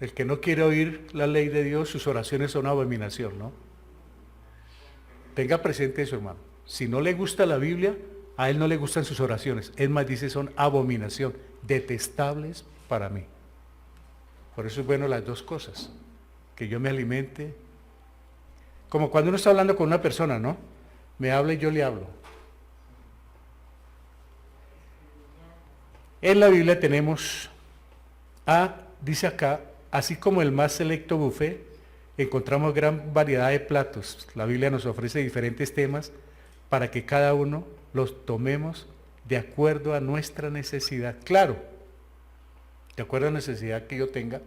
El que no quiere oír la ley de Dios, sus oraciones son abominación, ¿no? Tenga presente eso, hermano. Si no le gusta la Biblia, a él no le gustan sus oraciones. Es más, dice, son abominación, detestables para mí. Por eso es bueno las dos cosas. Que yo me alimente. Como cuando uno está hablando con una persona, ¿no? Me habla y yo le hablo. En la Biblia tenemos dice acá, así como el más selecto buffet, encontramos gran variedad de platos. La Biblia nos ofrece diferentes temas para que cada uno los tomemos de acuerdo a nuestra necesidad. Claro, de acuerdo a la necesidad que yo tenga,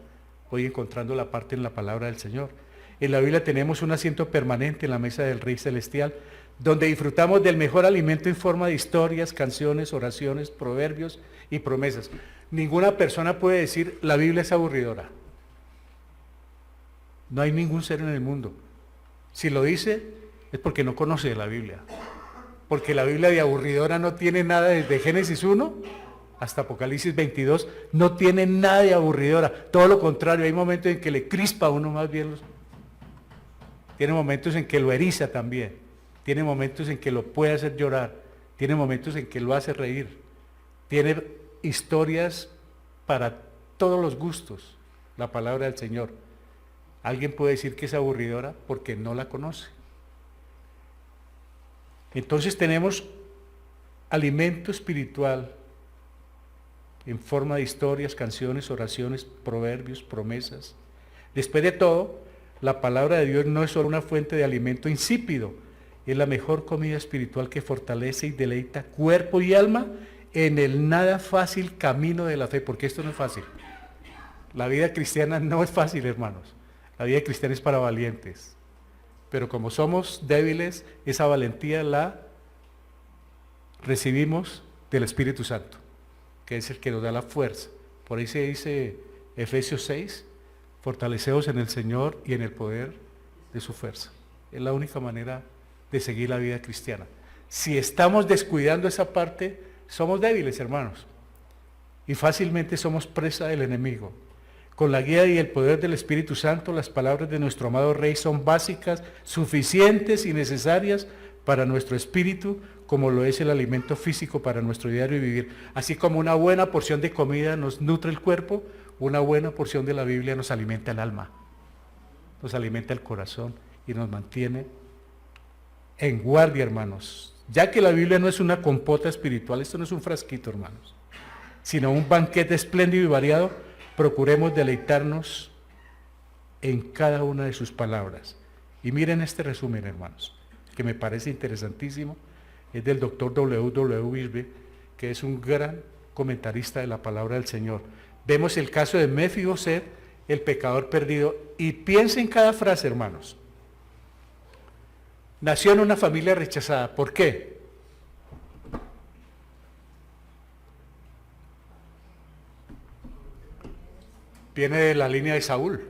voy encontrando la parte en la palabra del Señor. En la Biblia tenemos un asiento permanente en la mesa del Rey Celestial, donde disfrutamos del mejor alimento en forma de historias, canciones, oraciones, proverbios y promesas. Ninguna persona puede decir, la Biblia es aburridora. No hay ningún ser en el mundo. Si lo dice, es porque no conoce la Biblia. Porque la Biblia de aburridora no tiene nada, desde Génesis 1 hasta Apocalipsis 22, no tiene nada de aburridora. Todo lo contrario, hay momentos en que le crispa a uno más bien. Tiene momentos en que lo eriza también. Tiene momentos en que lo puede hacer llorar. Tiene momentos en que lo hace reír. Tiene historias para todos los gustos, la palabra del Señor. Alguien puede decir que es aburridora porque no la conoce. Entonces tenemos alimento espiritual en forma de historias, canciones, oraciones, proverbios, promesas. Después de todo, la palabra de Dios no es solo una fuente de alimento insípido, es la mejor comida espiritual que fortalece y deleita cuerpo y alma en el nada fácil camino de la fe, porque esto no es fácil. La vida cristiana no es fácil, hermanos. La vida cristiana es para valientes. Pero como somos débiles, esa valentía la recibimos del Espíritu Santo, que es el que nos da la fuerza. Por ahí se dice Efesios 6, fortaleceos en el Señor y en el poder de su fuerza. Es la única manera de seguir la vida cristiana. Si estamos descuidando esa parte, somos débiles, hermanos, y fácilmente somos presa del enemigo. Con la guía y el poder del Espíritu Santo, las palabras de nuestro amado Rey son básicas, suficientes y necesarias para nuestro espíritu, como lo es el alimento físico para nuestro diario vivir. Así como una buena porción de comida nos nutre el cuerpo, una buena porción de la Biblia nos alimenta el alma, nos alimenta el corazón y nos mantiene en guardia, hermanos. Ya que la Biblia no es una compota espiritual, esto no es un frasquito, hermanos, sino un banquete espléndido y variado, procuremos deleitarnos en cada una de sus palabras. Y miren este resumen, hermanos, que me parece interesantísimo. Es del doctor W. Wisby, que es un gran comentarista de la palabra del Señor. Vemos el caso de Mefiboset, el pecador perdido, y piensen cada frase, hermanos. Nació en una familia rechazada. ¿Por qué? Viene de la línea de Saúl,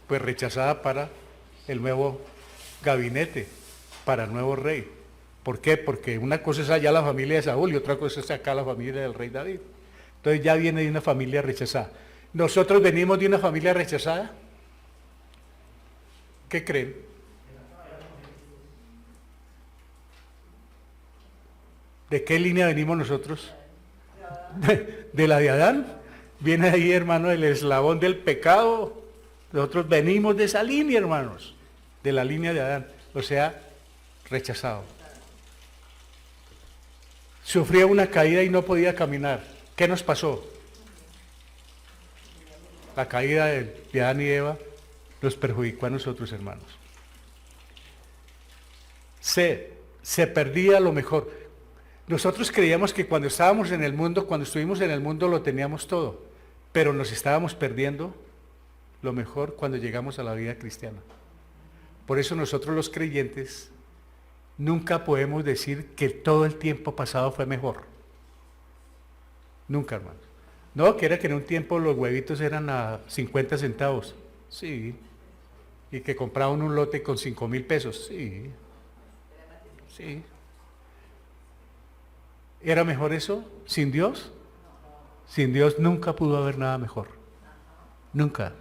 pues rechazada para el nuevo gabinete, para el nuevo rey. ¿Por qué? Porque una cosa es allá la familia de Saúl y otra cosa es acá la familia del rey David. Entonces ya viene de una familia rechazada. ¿Nosotros venimos de una familia rechazada? ¿Qué creen? ¿De qué línea venimos nosotros? De la de Adán. Viene ahí, hermano, el eslabón del pecado. Nosotros venimos de esa línea, hermanos, de la línea de Adán, o sea, rechazado. Sufría una caída y no podía caminar. ¿Qué nos pasó? La caída de Adán y Eva nos perjudicó a nosotros, hermanos. Se perdía lo mejor. Nosotros creíamos que cuando estábamos en el mundo, cuando estuvimos en el mundo lo teníamos todo, pero nos estábamos perdiendo lo mejor cuando llegamos a la vida cristiana. Por eso nosotros los creyentes nunca podemos decir que todo el tiempo pasado fue mejor. Nunca, hermanos. No, que era que en un tiempo los huevitos eran a 50 centavos. Sí. Y que compraban un lote con 5,000 pesos. Sí. Sí. ¿Era mejor eso? ¿Sin Dios? Sin Dios nunca pudo haber nada mejor. Nunca.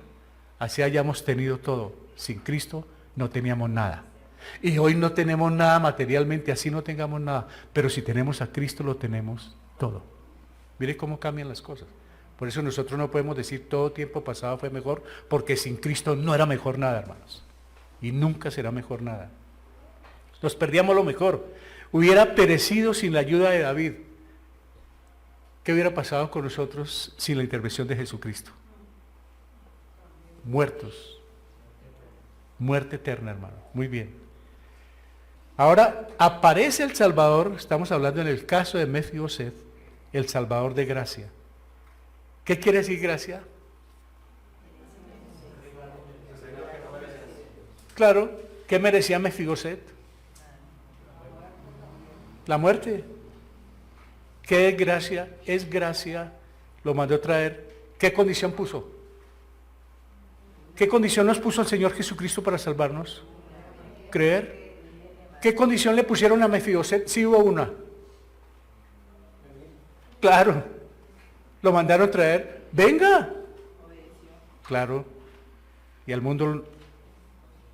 Así hayamos tenido todo. Sin Cristo no teníamos nada. Y hoy no tenemos nada materialmente, así no tengamos nada. Pero si tenemos a Cristo lo tenemos todo. Mire cómo cambian las cosas. Por eso nosotros no podemos decir todo tiempo pasado fue mejor, porque sin Cristo no era mejor nada, hermanos. Y nunca será mejor nada. Nos perdíamos lo mejor. Hubiera perecido sin la ayuda de David. ¿Qué hubiera pasado con nosotros sin la intervención de Jesucristo? Muertos. Muerte eterna, hermano. Muy bien. Ahora aparece el Salvador, estamos hablando en el caso de Mefiboset, el Salvador de gracia. ¿Qué quiere decir gracia? Claro, ¿qué merecía Mefiboset? La muerte. ¿Qué es gracia? Es gracia, lo mandó traer. ¿Qué condición puso? ¿Qué condición nos puso el Señor Jesucristo para salvarnos? Creer. ¿Qué condición le pusieron a Mefiboset? Sí hubo una. Claro. Lo mandaron traer. ¡Venga! Claro. Y al mundo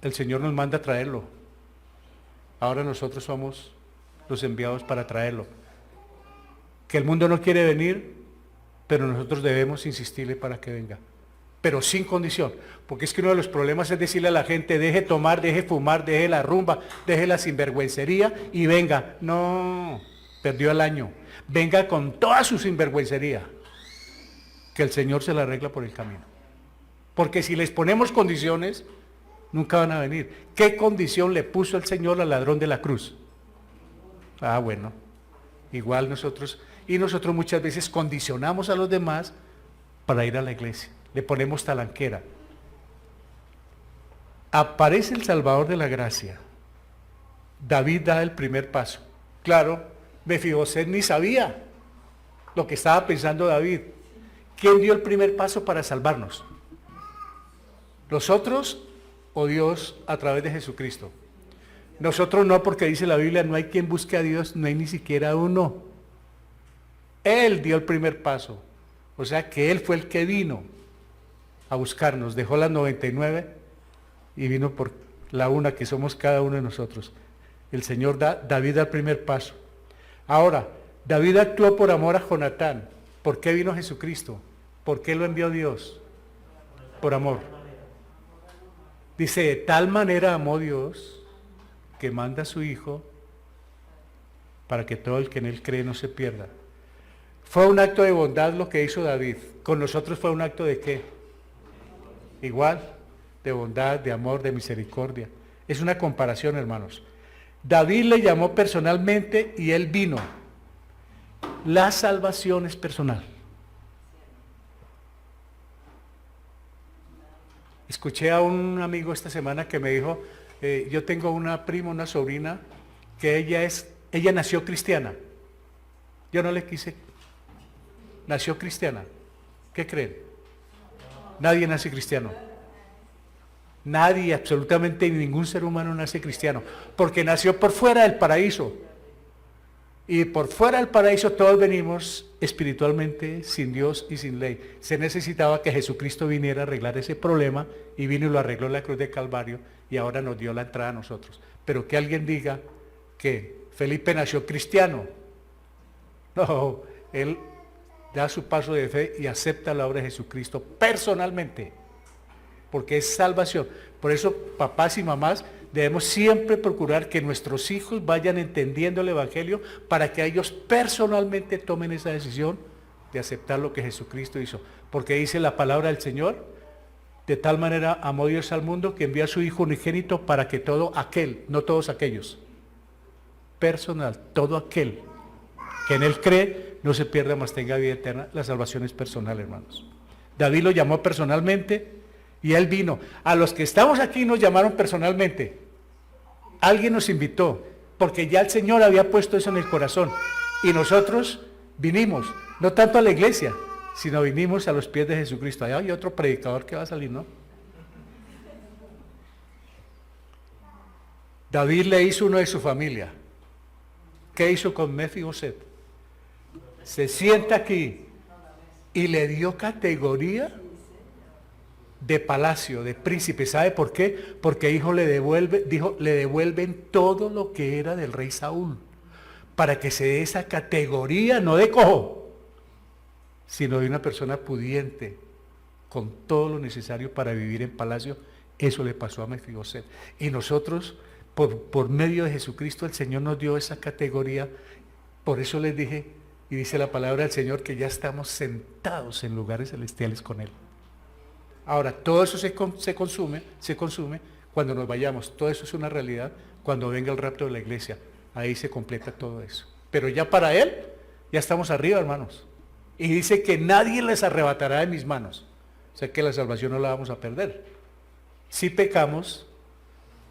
el Señor nos manda a traerlo. Ahora nosotros somos los enviados para traerlo. Que el mundo no quiere venir, pero nosotros debemos insistirle para que venga. Pero sin condición. Porque es que uno de los problemas es decirle a la gente, deje tomar, deje fumar, deje la rumba, deje la sinvergüencería y venga. No, perdió el año. Venga con toda su sinvergüencería. Que el Señor se la arregla por el camino. Porque si les ponemos condiciones, nunca van a venir. ¿Qué condición le puso el Señor al ladrón de la cruz? Ah, bueno. Igual nosotros muchas veces condicionamos a los demás para ir a la iglesia. Le ponemos talanquera. Aparece el Salvador de la gracia. David da el primer paso. Claro, Mefiboset ni sabía lo que estaba pensando David. ¿Quién dio el primer paso para salvarnos? ¿Nosotros o Dios a través de Jesucristo? Nosotros no, porque dice la Biblia, no hay quien busque a Dios, no hay ni siquiera uno. Él dio el primer paso. O sea que Él fue el que vino a buscarnos, dejó las 99 y vino por la una que somos cada uno de nosotros. El Señor David da el primer paso. Ahora, David actuó por amor a Jonatán. ¿Por qué vino Jesucristo? ¿Por qué lo envió Dios? Por amor. Dice, de tal manera amó Dios que manda a su Hijo para que todo el que en Él cree no se pierda. Fue un acto de bondad lo que hizo David. Con nosotros fue un acto de ¿qué? Igual, de bondad, de amor, de misericordia. Es una comparación, hermanos. David le llamó personalmente y él vino. La salvación es personal. Escuché a un amigo esta semana que me dijo, yo tengo una prima, una sobrina, que ella nació cristiana. Yo no le quise. Nació cristiana. ¿Qué creen? Nadie nace cristiano. Nadie, absolutamente ningún ser humano nace cristiano, porque nació por fuera del paraíso. Y por fuera del paraíso todos venimos espiritualmente sin Dios y sin ley. Se necesitaba que Jesucristo viniera a arreglar ese problema, y vino y lo arregló en la cruz de Calvario, y ahora nos dio la entrada a nosotros. Pero que alguien diga que Felipe nació cristiano. No, él da su paso de fe y acepta la obra de Jesucristo personalmente, porque es salvación. Por eso, papás y mamás, debemos siempre procurar que nuestros hijos vayan entendiendo el Evangelio para que ellos personalmente tomen esa decisión de aceptar lo que Jesucristo hizo. Porque dice la palabra del Señor, de tal manera amó Dios al mundo que envió a su Hijo unigénito para que todo aquel, no todos aquellos, personal, todo aquel que en Él cree, no se pierda, mas tenga vida eterna. La salvación es personal, hermanos. David lo llamó personalmente y Él vino. A los que estamos aquí nos llamaron personalmente. Alguien nos invitó, porque ya el Señor había puesto eso en el corazón. Y nosotros vinimos, no tanto a la iglesia, sino vinimos a los pies de Jesucristo. Allá hay otro predicador que va a salir, ¿no? David le hizo uno de su familia. ¿Qué hizo con Mefiboset? Se sienta aquí y le dio categoría de palacio, de príncipe. ¿Sabe por qué? Porque le devuelven todo lo que era del rey Saúl, para que se dé esa categoría, no de cojo, sino de una persona pudiente, con todo lo necesario para vivir en palacio. Eso le pasó a Mefiboset. Y nosotros, por medio de Jesucristo, el Señor nos dio esa categoría. Por eso les dije, y dice la palabra del Señor, que ya estamos sentados en lugares celestiales con Él. Ahora, todo eso se consume cuando nos vayamos. Todo eso es una realidad cuando venga el rapto de la iglesia. Ahí se completa todo eso. Pero ya para Él, ya estamos arriba, hermanos. Y dice que nadie les arrebatará de mis manos. O sea que la salvación no la vamos a perder. Si pecamos,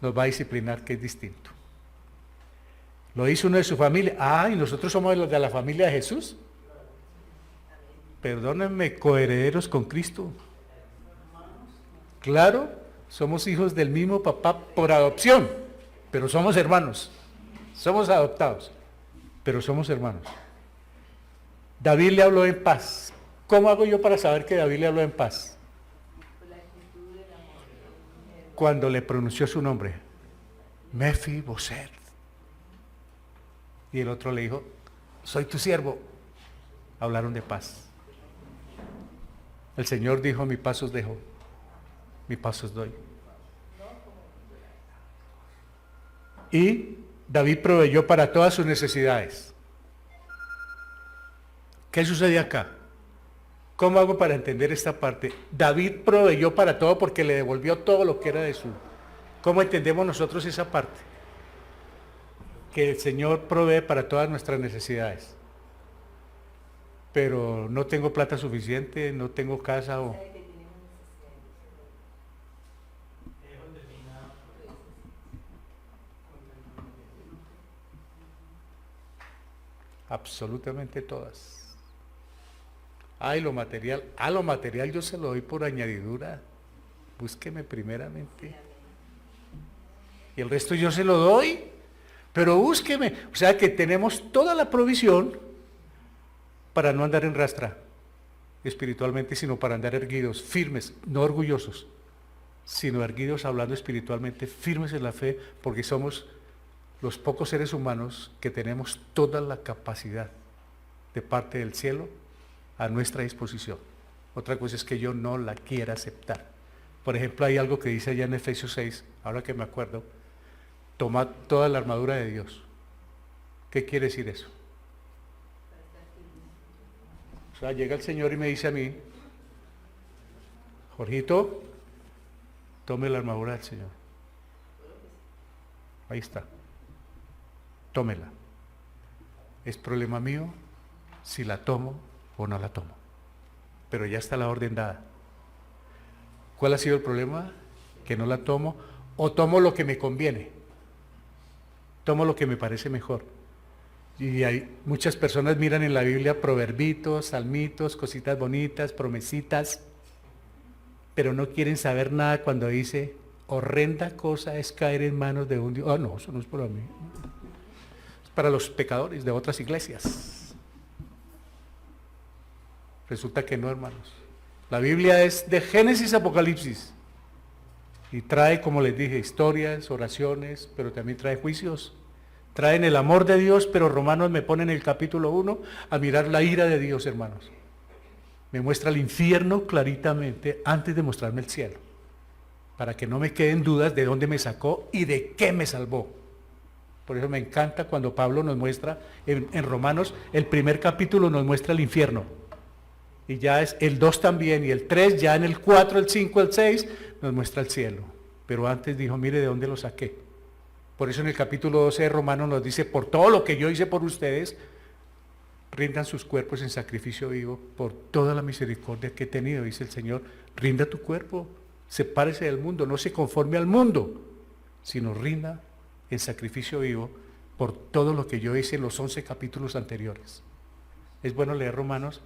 nos va a disciplinar, que es distinto. Lo hizo uno de su familia. Y nosotros somos los de la familia de Jesús. Perdónenme, coherederos con Cristo. Claro, somos hijos del mismo papá por adopción, pero somos hermanos. Somos adoptados, pero somos hermanos. David le habló en paz. ¿Cómo hago yo para saber que David le habló en paz? Cuando le pronunció su nombre, Mefiboset. Y el otro le dijo, soy tu siervo. Hablaron de paz. El Señor dijo, mi paz os dejo, mi paz os doy. Y David proveyó para todas sus necesidades. ¿Qué sucede acá? ¿Cómo hago para entender esta parte? David proveyó para todo porque le devolvió todo lo que era de su. ¿Cómo entendemos nosotros esa parte? que el Señor provee para todas nuestras necesidades. Pero no tengo plata suficiente, no tengo casa o... Absolutamente todas. Ay, lo material. Lo material yo se lo doy por añadidura. Búsqueme primeramente. Y el resto yo se lo doy. Pero búsqueme. O sea que tenemos toda la provisión para no andar en rastra espiritualmente, sino para andar erguidos, firmes, no orgullosos, sino erguidos hablando espiritualmente, firmes en la fe, porque somos los pocos seres humanos que tenemos toda la capacidad de parte del cielo a nuestra disposición. Otra cosa es que yo no la quiera aceptar. Por ejemplo, hay algo que dice allá en Efesios 6, ahora que me acuerdo, tomad toda la armadura de Dios. ¿Qué quiere decir eso? O sea, llega el Señor y me dice a mí, Jorgito, tome la armadura del Señor. Ahí está. Tómela. Es problema mío si la tomo o no la tomo. Pero ya está la orden dada. ¿Cuál ha sido el problema? Que no la tomo o tomo lo que me conviene. Tomo lo que me parece mejor. Y hay muchas personas miran en la Biblia proverbitos, salmitos, cositas bonitas, promesitas, pero no quieren saber nada cuando dice, horrenda cosa es caer en manos de un Dios. Ah, no, eso no es para mí. Es para los pecadores de otras iglesias. Resulta que no, hermanos. La Biblia es de Génesis a Apocalipsis. Y trae, como les dije, historias, oraciones, pero también trae juicios. Traen el amor de Dios, pero Romanos me pone en el capítulo 1 a mirar la ira de Dios, hermanos. Me muestra el infierno claritamente antes de mostrarme el cielo, para que no me queden dudas de dónde me sacó y de qué me salvó. Por eso me encanta cuando Pablo nos muestra, en Romanos, el primer capítulo nos muestra el infierno. Y ya es el 2 también, y el 3, ya en el 4, el 5, el 6, nos muestra el cielo. Pero antes dijo, mire de dónde lo saqué. Por eso en el capítulo 12 de Romanos nos dice, por todo lo que yo hice por ustedes, rindan sus cuerpos en sacrificio vivo, por toda la misericordia que he tenido, dice el Señor, rinda tu cuerpo, sepárese del mundo, no se conforme al mundo, sino rinda en sacrificio vivo por todo lo que yo hice en los 11 capítulos anteriores. Es bueno leer Romanos,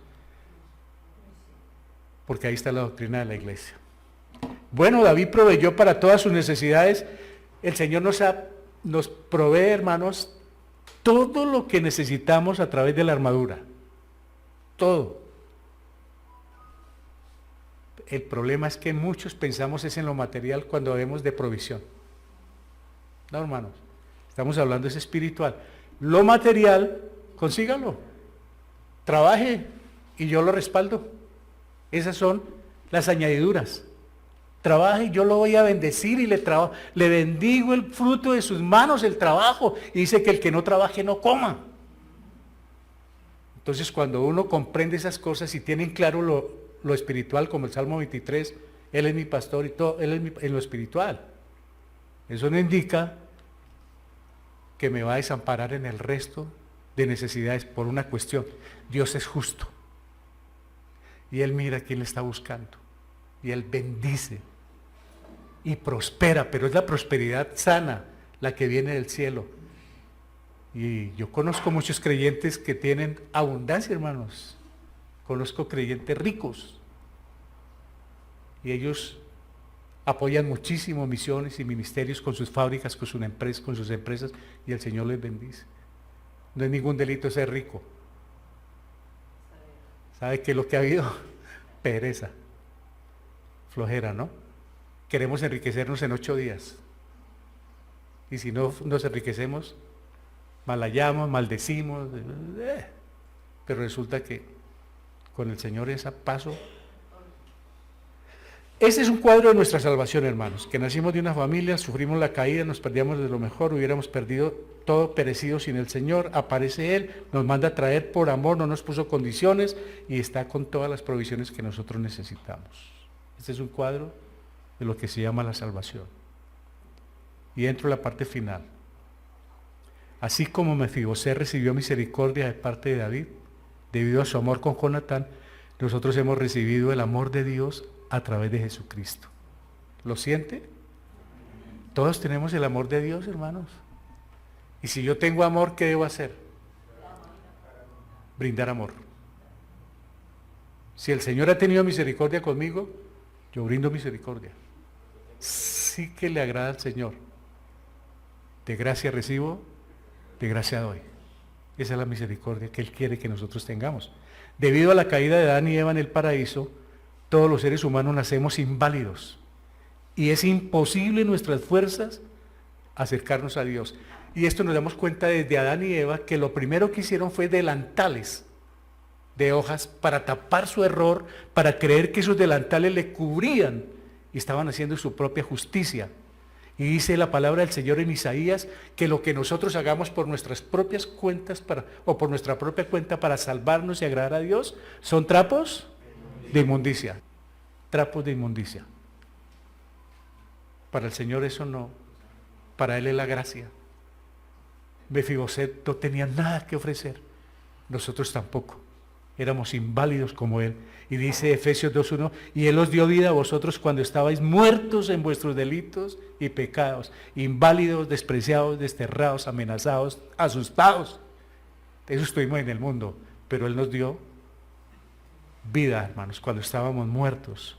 porque ahí está la doctrina de la iglesia. Bueno, David proveyó para todas sus necesidades. El Señor nos provee, hermanos, todo lo que necesitamos a través de la armadura. Todo. El problema es que muchos pensamos es en lo material cuando hablamos de provisión. No, hermanos. Estamos hablando es espiritual. Lo material, consígalo. Trabaje y yo lo respaldo. Esas son las añadiduras. Trabaje y yo lo voy a bendecir y le bendigo el fruto de sus manos, el trabajo. Y dice que el que no trabaje no coma. Entonces cuando uno comprende esas cosas y tiene en claro lo espiritual, como el Salmo 23, Él es mi pastor y todo, Él es en lo espiritual. Eso no indica que me va a desamparar en el resto de necesidades por una cuestión. Dios es justo. Y Él mira a quién le está buscando. Y Él bendice. Y prospera, pero es la prosperidad sana la que viene del cielo. Y yo conozco muchos creyentes que tienen abundancia, hermanos. Conozco creyentes ricos. Y ellos apoyan muchísimo misiones y ministerios con sus fábricas, con sus empresas, y el Señor les bendice. No es ningún delito ser rico. ¿Sabe qué es lo que ha habido? Pereza, flojera, ¿no? Queremos enriquecernos en 8 días. Y si no nos enriquecemos, malayamos, maldecimos. Pero resulta que con el Señor es a paso. Este es un cuadro de nuestra salvación, hermanos, que nacimos de una familia, sufrimos la caída, nos perdíamos de lo mejor, hubiéramos perdido todo, perecido sin el Señor. Aparece Él, nos manda a traer por amor, no nos puso condiciones y está con todas las provisiones que nosotros necesitamos. Este es un cuadro de lo que se llama la salvación. Y entro a la parte final. Así como Mefibosé recibió misericordia de parte de David, debido a su amor con Jonatán, nosotros hemos recibido el amor de Dios a través de Jesucristo. ¿Lo siente? Todos tenemos el amor de Dios, hermanos. Y si yo tengo amor, ¿qué debo hacer? Brindar amor. Si el Señor ha tenido misericordia conmigo, yo brindo misericordia. Sí que le agrada al Señor. De gracia recibo, de gracia doy. Esa es la misericordia que Él quiere que nosotros tengamos. Debido a la caída de Adán y Eva en el paraíso, todos los seres humanos nacemos inválidos. Y es imposible en nuestras fuerzas acercarnos a Dios. Y esto nos damos cuenta desde Adán y Eva, que lo primero que hicieron fue delantales de hojas para tapar su error, para creer que esos delantales le cubrían y estaban haciendo su propia justicia. Y dice la palabra del Señor en Isaías que lo que nosotros hagamos por nuestras propias cuentas o por nuestra propia cuenta para salvarnos y agradar a Dios son trapos de inmundicia. Trapos de inmundicia. Para el Señor eso no. Para Él es la gracia. Mefibosé no tenía nada que ofrecer. Nosotros tampoco. Éramos inválidos como Él. Y dice Efesios 2:1, y Él os dio vida a vosotros cuando estabais muertos en vuestros delitos y pecados, inválidos, despreciados, desterrados, amenazados, asustados. Eso estuvimos en el mundo, pero Él nos dio vida, hermanos, cuando estábamos muertos.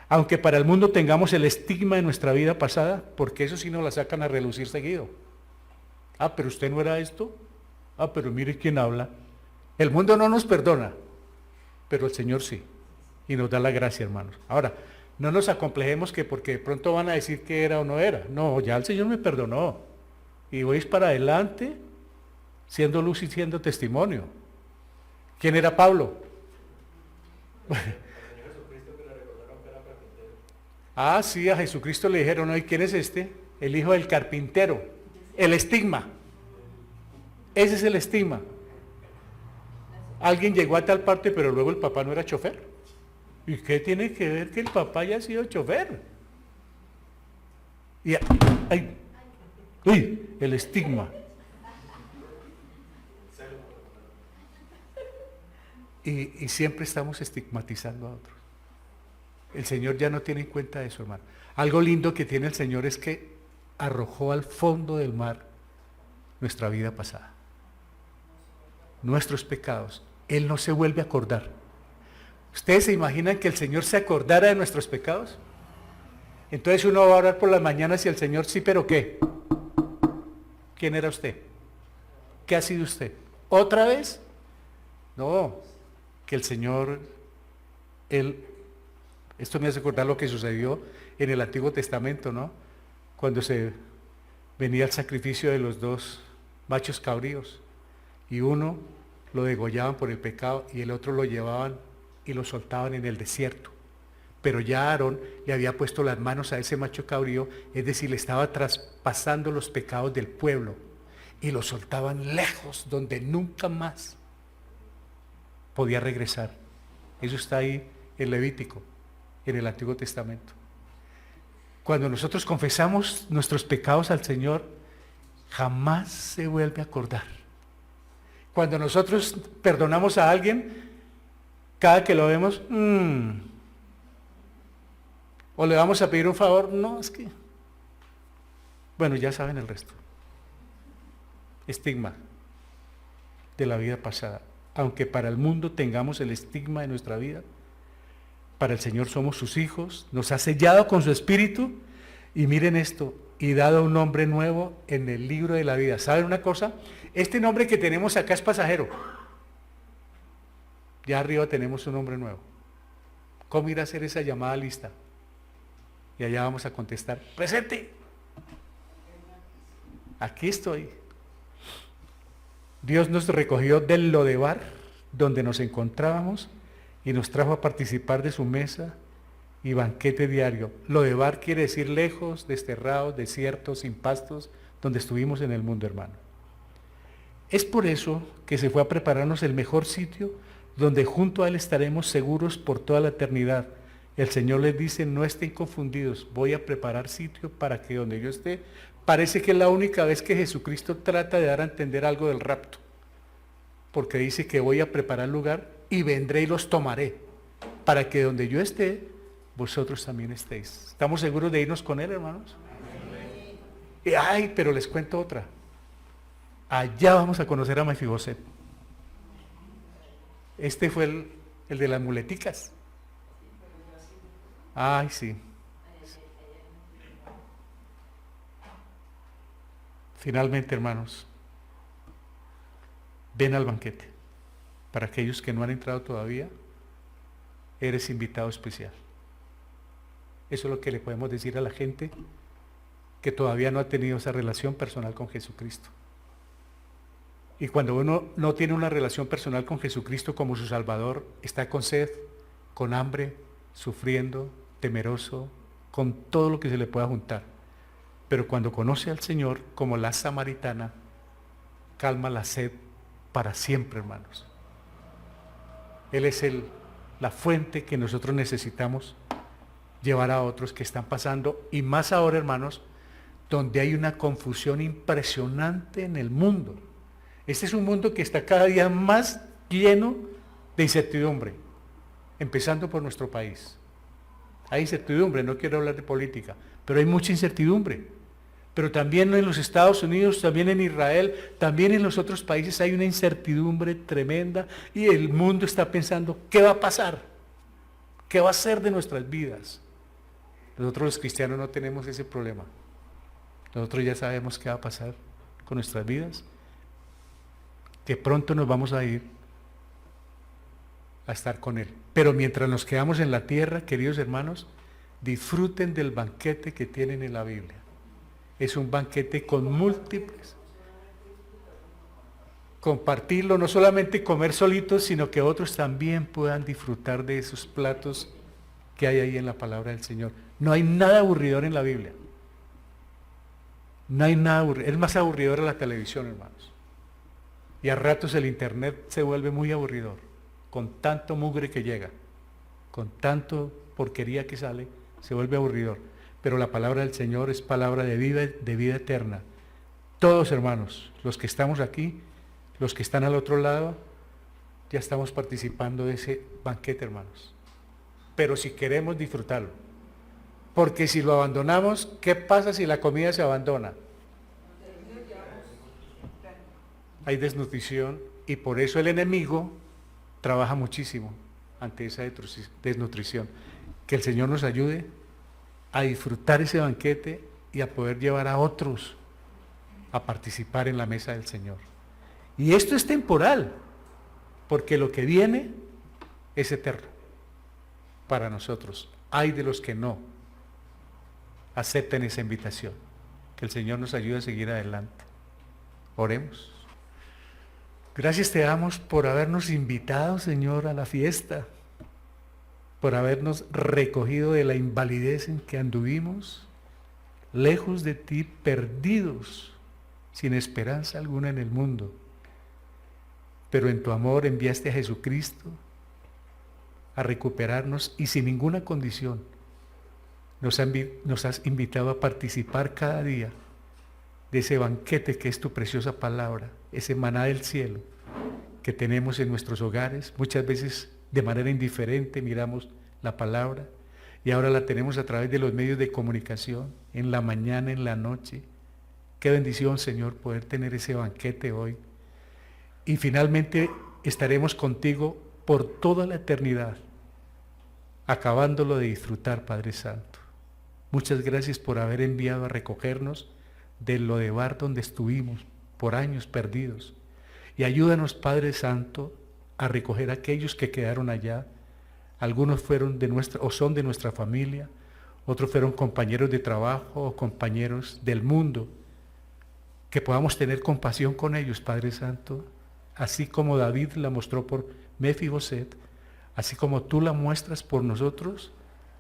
Aunque para el mundo tengamos el estigma de nuestra vida pasada, porque eso sí nos la sacan a relucir seguido. Ah, pero usted no era esto. Ah, pero mire quién habla. El mundo no nos perdona, pero el Señor sí. Y nos da la gracia, hermanos. Ahora, no nos acomplejemos que porque de pronto van a decir que era o no era. No, ya el Señor me perdonó. Y voy para adelante, siendo luz y siendo testimonio. ¿Quién era Pablo? Ah, sí, a Jesucristo le dijeron, ¿no? ¿Y quién es este? El hijo del carpintero. El estigma. Ese es el estigma. Alguien llegó a tal parte, pero luego el papá no era chofer. ¿Y qué tiene que ver que el papá haya sido chofer? Y, ay, uy, el estigma. Y siempre estamos estigmatizando a otros. El Señor ya no tiene en cuenta eso, hermano. Algo lindo que tiene el Señor es que arrojó al fondo del mar nuestra vida pasada. Nuestros pecados. Él no se vuelve a acordar. ¿Ustedes se imaginan que el Señor se acordara de nuestros pecados? Entonces uno va a orar por las mañanas y el Señor, sí, pero ¿qué? ¿Quién era usted? ¿Qué ha sido usted? ¿Otra vez? No, que el Señor, esto me hace acordar lo que sucedió en el Antiguo Testamento, ¿no? Cuando se venía el sacrificio de los dos machos cabríos, y uno lo degollaban por el pecado y el otro lo llevaban y lo soltaban en el desierto. Pero ya Aarón le había puesto las manos a ese macho cabrío, es decir, le estaba traspasando los pecados del pueblo y lo soltaban lejos, donde nunca más podía regresar. Eso está ahí en Levítico, en el Antiguo Testamento. Cuando nosotros confesamos nuestros pecados al Señor, jamás se vuelve a acordar. Cuando nosotros perdonamos a alguien, cada que lo vemos, o le vamos a pedir un favor, no, es que, bueno, ya saben el resto. Estigma de la vida pasada. Aunque para el mundo tengamos el estigma de nuestra vida, para el Señor somos sus hijos, nos ha sellado con su espíritu, y miren esto, y dado un nombre nuevo en el libro de la vida. ¿Saben una cosa? Este nombre que tenemos acá es pasajero. Ya arriba tenemos un nombre nuevo. ¿Cómo ir a hacer esa llamada lista? Y allá vamos a contestar, presente. Aquí estoy. Dios nos recogió del Lodebar, donde nos encontrábamos, y nos trajo a participar de su mesa y banquete diario. Lodebar quiere decir lejos, desterrados, desiertos, sin pastos, donde estuvimos en el mundo, hermano. Es por eso que se fue a prepararnos el mejor sitio, donde junto a Él estaremos seguros por toda la eternidad. El Señor les dice, no estén confundidos, voy a preparar sitio para que donde yo esté, Parece que es la única vez que Jesucristo trata de dar a entender algo del rapto, porque dice que voy a preparar lugar y vendré y los tomaré, para que donde yo esté, vosotros también estéis. ¿Estamos seguros de irnos con Él, hermanos? Ay, pero les cuento otra. Allá vamos a conocer a Mefiboset. Este fue el de las muleticas. Ay, sí. Finalmente, hermanos, ven al banquete. Para aquellos que no han entrado todavía, eres invitado especial. Eso es lo que le podemos decir a la gente que todavía no ha tenido esa relación personal con Jesucristo. Y cuando uno no tiene una relación personal con Jesucristo como su Salvador, está con sed, con hambre, sufriendo, temeroso, con todo lo que se le pueda juntar. Pero cuando conoce al Señor, como la samaritana, calma la sed para siempre, hermanos. Él es la fuente que nosotros necesitamos llevar a otros que están pasando, y más ahora, hermanos, donde hay una confusión impresionante en el mundo. Este es un mundo que está cada día más lleno de incertidumbre, empezando por nuestro país. Hay incertidumbre, no quiero hablar de política, pero hay mucha incertidumbre. Pero también en los Estados Unidos, también en Israel, también en los otros países hay una incertidumbre tremenda, y el mundo está pensando, ¿qué va a pasar? ¿Qué va a ser de nuestras vidas? Nosotros los cristianos no tenemos ese problema. Nosotros ya sabemos qué va a pasar con nuestras vidas, que pronto nos vamos a ir a estar con Él. Pero mientras nos quedamos en la tierra, queridos hermanos, disfruten del banquete que tienen en la Biblia. Es un banquete con múltiples. Compartirlo, no solamente comer solitos, sino que otros también puedan disfrutar de esos platos que hay ahí en la palabra del Señor. No hay nada aburridor en la Biblia. No hay nada aburrido. Es más aburridor la televisión, hermanos. Y a ratos el internet se vuelve muy aburridor, con tanto mugre que llega, con tanto porquería que sale, se vuelve aburridor. Pero la palabra del Señor es palabra de vida eterna. Todos, hermanos, los que estamos aquí, los que están al otro lado, ya estamos participando de ese banquete, hermanos. Pero si queremos disfrutarlo, porque si lo abandonamos, ¿qué pasa si la comida se abandona? Hay desnutrición, y por eso el enemigo trabaja muchísimo ante esa desnutrición. Que el Señor nos ayude a disfrutar ese banquete y a poder llevar a otros a participar en la mesa del Señor. Y esto es temporal, porque lo que viene es eterno para nosotros. Hay de los que no acepten esa invitación. Que el Señor nos ayude a seguir adelante. Oremos. Gracias te damos por habernos invitado, Señor, a la fiesta, por habernos recogido de la invalidez en que anduvimos, lejos de ti, perdidos, sin esperanza alguna en el mundo. Pero en tu amor enviaste a Jesucristo a recuperarnos, y sin ninguna condición nos has invitado a participar cada día de ese banquete que es tu preciosa palabra, ese maná del cielo que tenemos en nuestros hogares. Muchas veces de manera indiferente miramos la palabra, y ahora la tenemos a través de los medios de comunicación, en la mañana, en la noche. Qué bendición, Señor, poder tener ese banquete hoy. Y finalmente estaremos contigo por toda la eternidad, acabándolo de disfrutar, Padre Santo. Muchas gracias por haber enviado a recogernos de Lodebar, donde estuvimos por años perdidos. Y ayúdanos, Padre Santo, a recoger a aquellos que quedaron allá. Algunos fueron o son de nuestra familia, otros fueron compañeros de trabajo o compañeros del mundo. Que podamos tener compasión con ellos, Padre Santo, así como David la mostró por Mefiboset, así como tú la muestras por nosotros,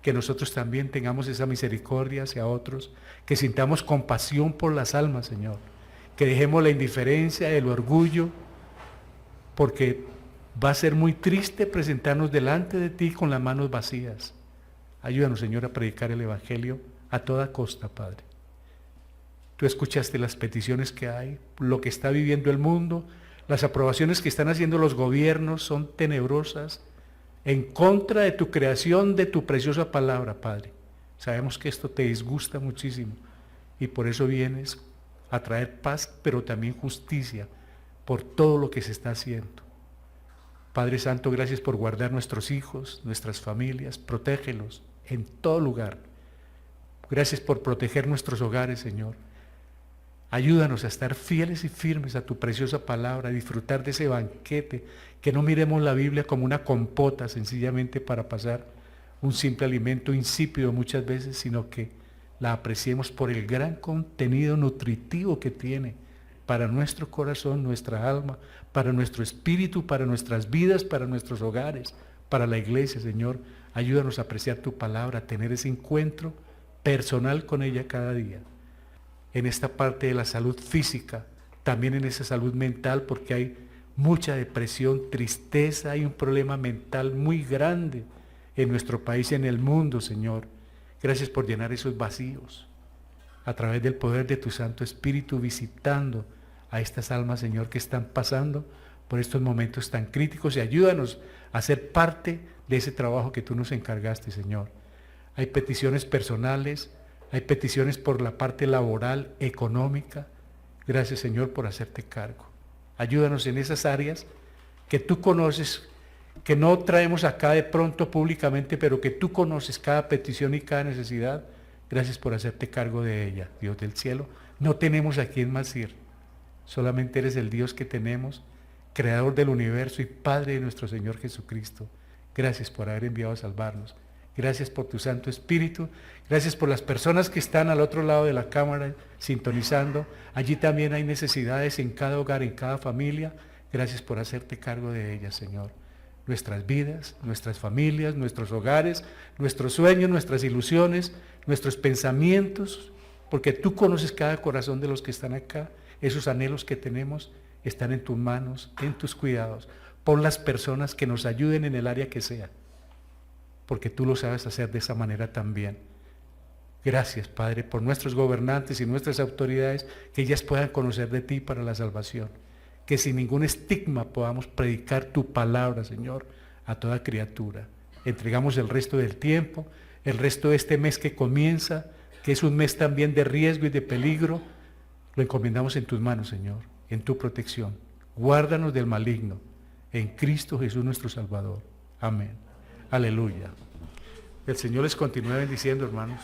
que nosotros también tengamos esa misericordia hacia otros, que sintamos compasión por las almas, Señor, que dejemos la indiferencia, el orgullo, porque va a ser muy triste presentarnos delante de ti con las manos vacías. Ayúdanos, Señor, a predicar el Evangelio a toda costa, Padre. Tú escuchaste las peticiones que hay, lo que está viviendo el mundo, las aprobaciones que están haciendo los gobiernos son tenebrosas, en contra de tu creación, de tu preciosa palabra, Padre. Sabemos que esto te disgusta muchísimo y por eso vienes a traer paz, pero también justicia por todo lo que se está haciendo. Padre Santo, gracias por guardar nuestros hijos, nuestras familias, protégelos en todo lugar. Gracias por proteger nuestros hogares, Señor. Ayúdanos a estar fieles y firmes a tu preciosa palabra, a disfrutar de ese banquete, que no miremos la Biblia como una compota sencillamente para pasar un simple alimento insípido muchas veces, sino que la apreciemos por el gran contenido nutritivo que tiene para nuestro corazón, nuestra alma, para nuestro espíritu, para nuestras vidas, para nuestros hogares, para la iglesia, Señor. Ayúdanos a apreciar tu palabra, a tener ese encuentro personal con ella cada día. En esta parte de la salud física, también en esa salud mental, porque hay mucha depresión, tristeza, hay un problema mental muy grande en nuestro país y en el mundo, Señor. Gracias por llenar esos vacíos a través del poder de tu Santo Espíritu, visitando a estas almas, Señor, que están pasando por estos momentos tan críticos, y ayúdanos a ser parte de ese trabajo que tú nos encargaste, Señor. Hay peticiones personales, hay peticiones por la parte laboral, económica. Gracias, Señor, por hacerte cargo. Ayúdanos en esas áreas que tú conoces, que no traemos acá de pronto públicamente, pero que tú conoces cada petición y cada necesidad. Gracias por hacerte cargo de ella, Dios del cielo. No tenemos a quién más ir. Solamente eres el Dios que tenemos, Creador del universo y Padre de nuestro Señor Jesucristo. Gracias por haber enviado a salvarnos. Gracias por tu Santo Espíritu. Gracias por las personas que están al otro lado de la cámara sintonizando. Allí también hay necesidades en cada hogar, en cada familia. Gracias por hacerte cargo de ellas, Señor. Nuestras vidas, nuestras familias, nuestros hogares, nuestros sueños, nuestras ilusiones, nuestros pensamientos, porque tú conoces cada corazón de los que están acá. Esos anhelos que tenemos están en tus manos, en tus cuidados. Pon las personas que nos ayuden en el área que sea, porque tú lo sabes hacer de esa manera también. Gracias, Padre, por nuestros gobernantes y nuestras autoridades, que ellas puedan conocer de ti para la salvación. Que sin ningún estigma podamos predicar tu palabra, Señor, a toda criatura. Entregamos el resto del tiempo, el resto de este mes que comienza, que es un mes también de riesgo y de peligro. Lo encomendamos en tus manos, Señor, en tu protección. Guárdanos del maligno, en Cristo Jesús nuestro Salvador. Amén. Aleluya. El Señor les continúe bendiciendo, hermanos.